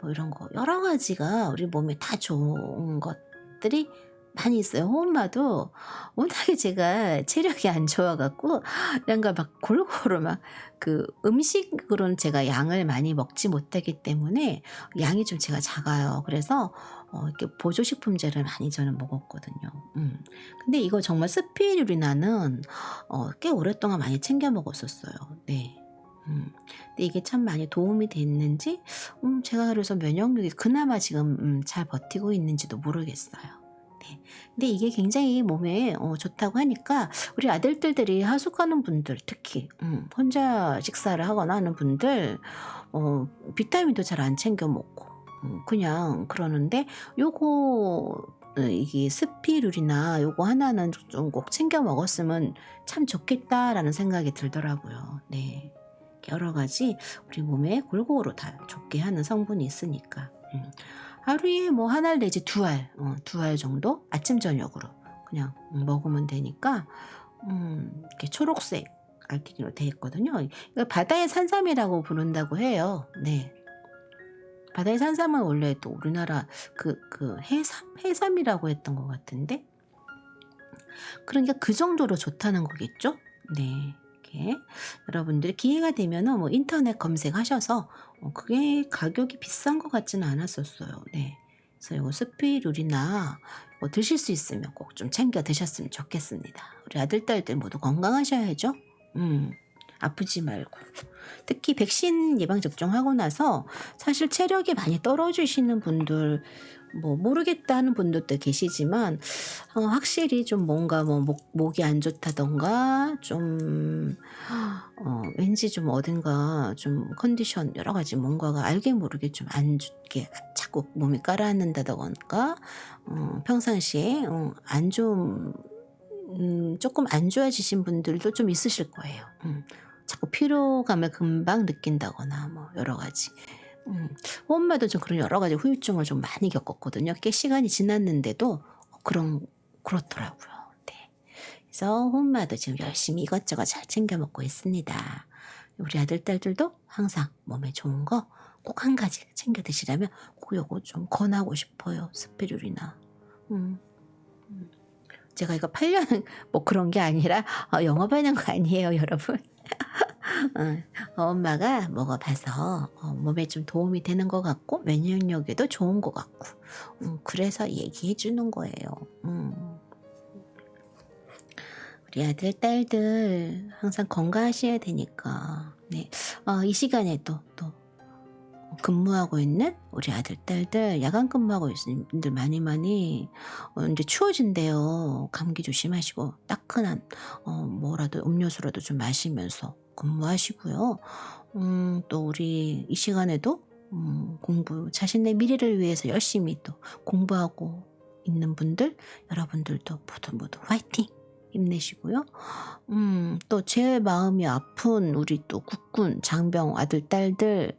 뭐 이런 거 여러 가지가 우리 몸에 다 좋은 것들이 많이 있어요. 호엄마도 워낙에 제가 체력이 안 좋아갖고 이런 거 막 골고루 막 그 음식으로는 제가 양을 많이 먹지 못하기 때문에 양이 좀 제가 작아요. 그래서 이렇게 보조식품제를 많이 저는 먹었거든요. 근데 이거 정말 스피루리나는 꽤 오랫동안 많이 챙겨 먹었었어요. 네. 근데 이게 참 많이 도움이 됐는지 제가 그래서 면역력이 그나마 지금 잘 버티고 있는지도 모르겠어요. 네. 근데 이게 굉장히 몸에 좋다고 하니까 우리 아들들이 하숙하는 분들 특히 혼자 식사를 하거나 하는 분들 비타민도 잘 안 챙겨 먹고 그냥 그러는데 이게 스피루리나 요거 하나는 좀 꼭 챙겨 먹었으면 참 좋겠다라는 생각이 들더라고요. 네. 여러 가지 우리 몸에 골고루 다 좋게 하는 성분이 있으니까. 하루에 뭐 한 알 내지 두 알 정도 아침 저녁으로 그냥 먹으면 되니까 이렇게 초록색 알갱이로 되어 있거든요. 이거 바다의 산삼이라고 부른다고 해요. 네. 바다의 산삼은 원래 또 우리나라 그 해삼이라고 했던 것 같은데, 그러니까 그 정도로 좋다는 거겠죠? 네. 이렇게 여러분들이 기회가 되면은 뭐 인터넷 검색하셔서 그게 가격이 비싼 것 같지는 않았었어요. 네. 그래서 이거 스피루리나 드실 수 있으면 꼭 좀 챙겨 드셨으면 좋겠습니다. 우리 아들 딸들 모두 건강하셔야죠. 아프지 말고. 특히 백신 예방 접종하고 나서 사실 체력이 많이 떨어지시는 분들 뭐 모르겠다 하는 분들도 계시지만 확실히 좀 뭔가 뭐 목이 안 좋다던가 좀 왠지 좀 어딘가 좀 컨디션 여러 가지 뭔가가 알게 모르게 좀 안 좋게 자꾸 몸이 가라앉는다던가 평상시에 안 좋은 조금 안 좋아지신 분들도 좀 있으실 거예요. 자꾸 피로감을 금방 느낀다거나 뭐 여러 가지. 엄마도 좀 그런 여러 가지 후유증을 좀 많이 겪었거든요. 꽤 시간이 지났는데도 그렇더라고요. 네. 그래서 엄마도 지금 열심히 이것저것 잘 챙겨 먹고 있습니다. 우리 아들 딸들도 항상 몸에 좋은 거 꼭 한 가지 챙겨 드시라면 꼭 요거 좀 권하고 싶어요. 스피루리나. 제가 이거 팔려는 뭐 그런 게 아니라 영업하는 거 아니에요, 여러분. 엄마가 먹어봐서 몸에 좀 도움이 되는 것 같고 면역력에도 좋은 것 같고 그래서 얘기해 주는 거예요. 우리 아들 딸들 항상 건강하셔야 되니까 네. 이 시간에 또 근무하고 있는 우리 아들 딸들 야간 근무하고 있는 분들 많이 이제 추워진대요. 감기 조심하시고 따끈한 뭐라도 음료수라도 좀 마시면서 근무하시고요. 또 우리 이 시간에도 공부 자신의 미래를 위해서 열심히 또 공부하고 있는 분들 여러분들도 모두 화이팅! 힘내시고요. 또 제 마음이 아픈 우리 또 국군 장병 아들 딸들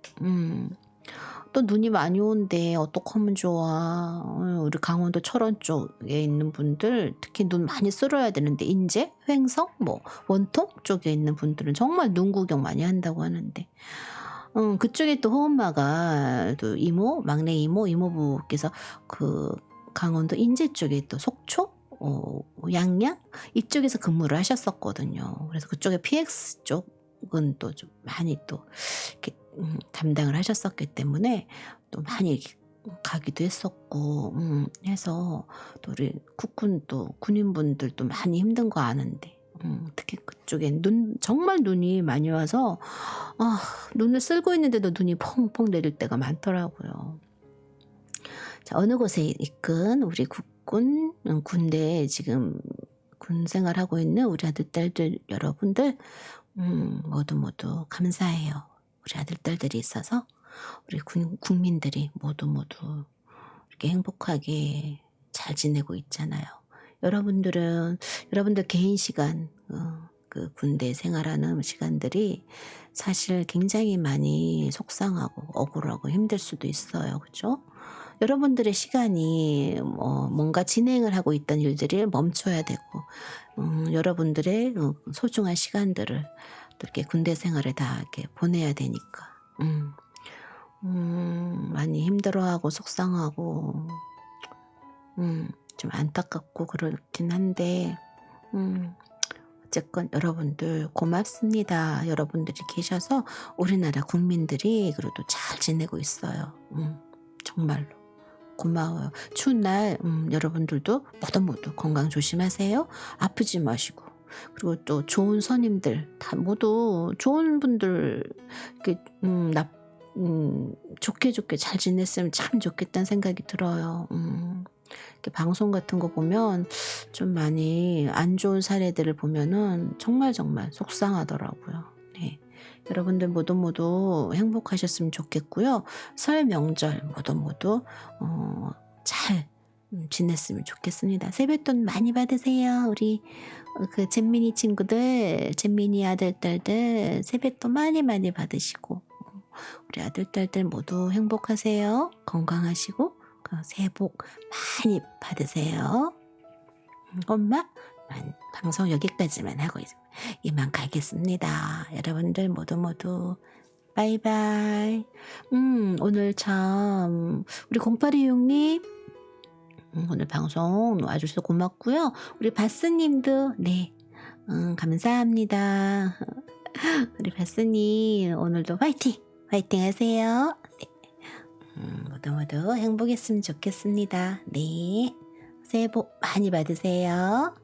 또 눈이 많이 온대. 어떡하면 좋아. 우리 강원도 철원 쪽에 있는 분들 특히 눈 많이 쓸어야 되는데 인제, 횡성, 뭐 원통 쪽에 있는 분들은 정말 눈 구경 많이 한다고 하는데 그쪽에 또 호엄마가 또 이모, 막내 이모, 이모부께서 그 강원도 인제 쪽에 또 속초, 양양 이쪽에서 근무를 하셨었거든요. 그래서 그쪽에 PX 쪽은 또 좀 많이 또 이렇게 담당을 하셨었기 때문에 또 많이 이렇게 가기도 했었고 해서 또 우리 국군 또 군인분들도 많이 힘든 거 아는데 특히 그쪽에 정말 눈이 많이 와서 눈을 쓸고 있는데도 눈이 펑펑 내릴 때가 많더라고요. 자, 어느 곳에 있건 우리 국군 군대에 지금 군 생활하고 있는 우리 아들 딸들 여러분들 모두 감사해요. 우리 아들 딸들이 있어서 우리 국민들이 모두 이렇게 행복하게 잘 지내고 있잖아요. 여러분들 개인 시간 그 군대 생활하는 시간들이 사실 굉장히 많이 속상하고 억울하고 힘들 수도 있어요. 그죠? 여러분들의 시간이 뭔가 진행을 하고 있던 일들이 멈춰야 되고 여러분들의 소중한 시간들을 또 이렇게 군대 생활에 다 이렇게 보내야 되니까 많이 힘들어하고 속상하고 좀 안타깝고 그렇긴 한데 어쨌건 여러분들 고맙습니다. 여러분들이 계셔서 우리나라 국민들이 그래도 잘 지내고 있어요. 정말로 고마워요. 추운 날 여러분들도 모두 건강 조심하세요. 아프지 마시고 그리고 또 좋은 선임들 다 모두 좋은 분들 이렇게 좋게 잘 지냈으면 참 좋겠다는 생각이 들어요. 이렇게 방송 같은 거 보면 좀 많이 안 좋은 사례들을 보면은 정말 속상하더라고요. 네. 여러분들 모두 행복하셨으면 좋겠고요. 설 명절 모두 잘 지냈으면 좋겠습니다. 세뱃돈 많이 받으세요. 우리 그 잼민이 친구들, 잼민이 아들 딸들 세뱃돈 많이 받으시고 우리 아들 딸들 모두 행복하세요. 건강하시고 새해 복 많이 받으세요. 엄마 방송 여기까지만 하고 이만 가겠습니다. 여러분들 모두 바이바이. 오늘 참 우리 0826님 오늘 방송 와주셔서 고맙고요. 우리 바스님도 네 감사합니다. 우리 바스님 오늘도 화이팅 하세요. 네. 모두 행복했으면 좋겠습니다. 네. 새해 복 많이 받으세요.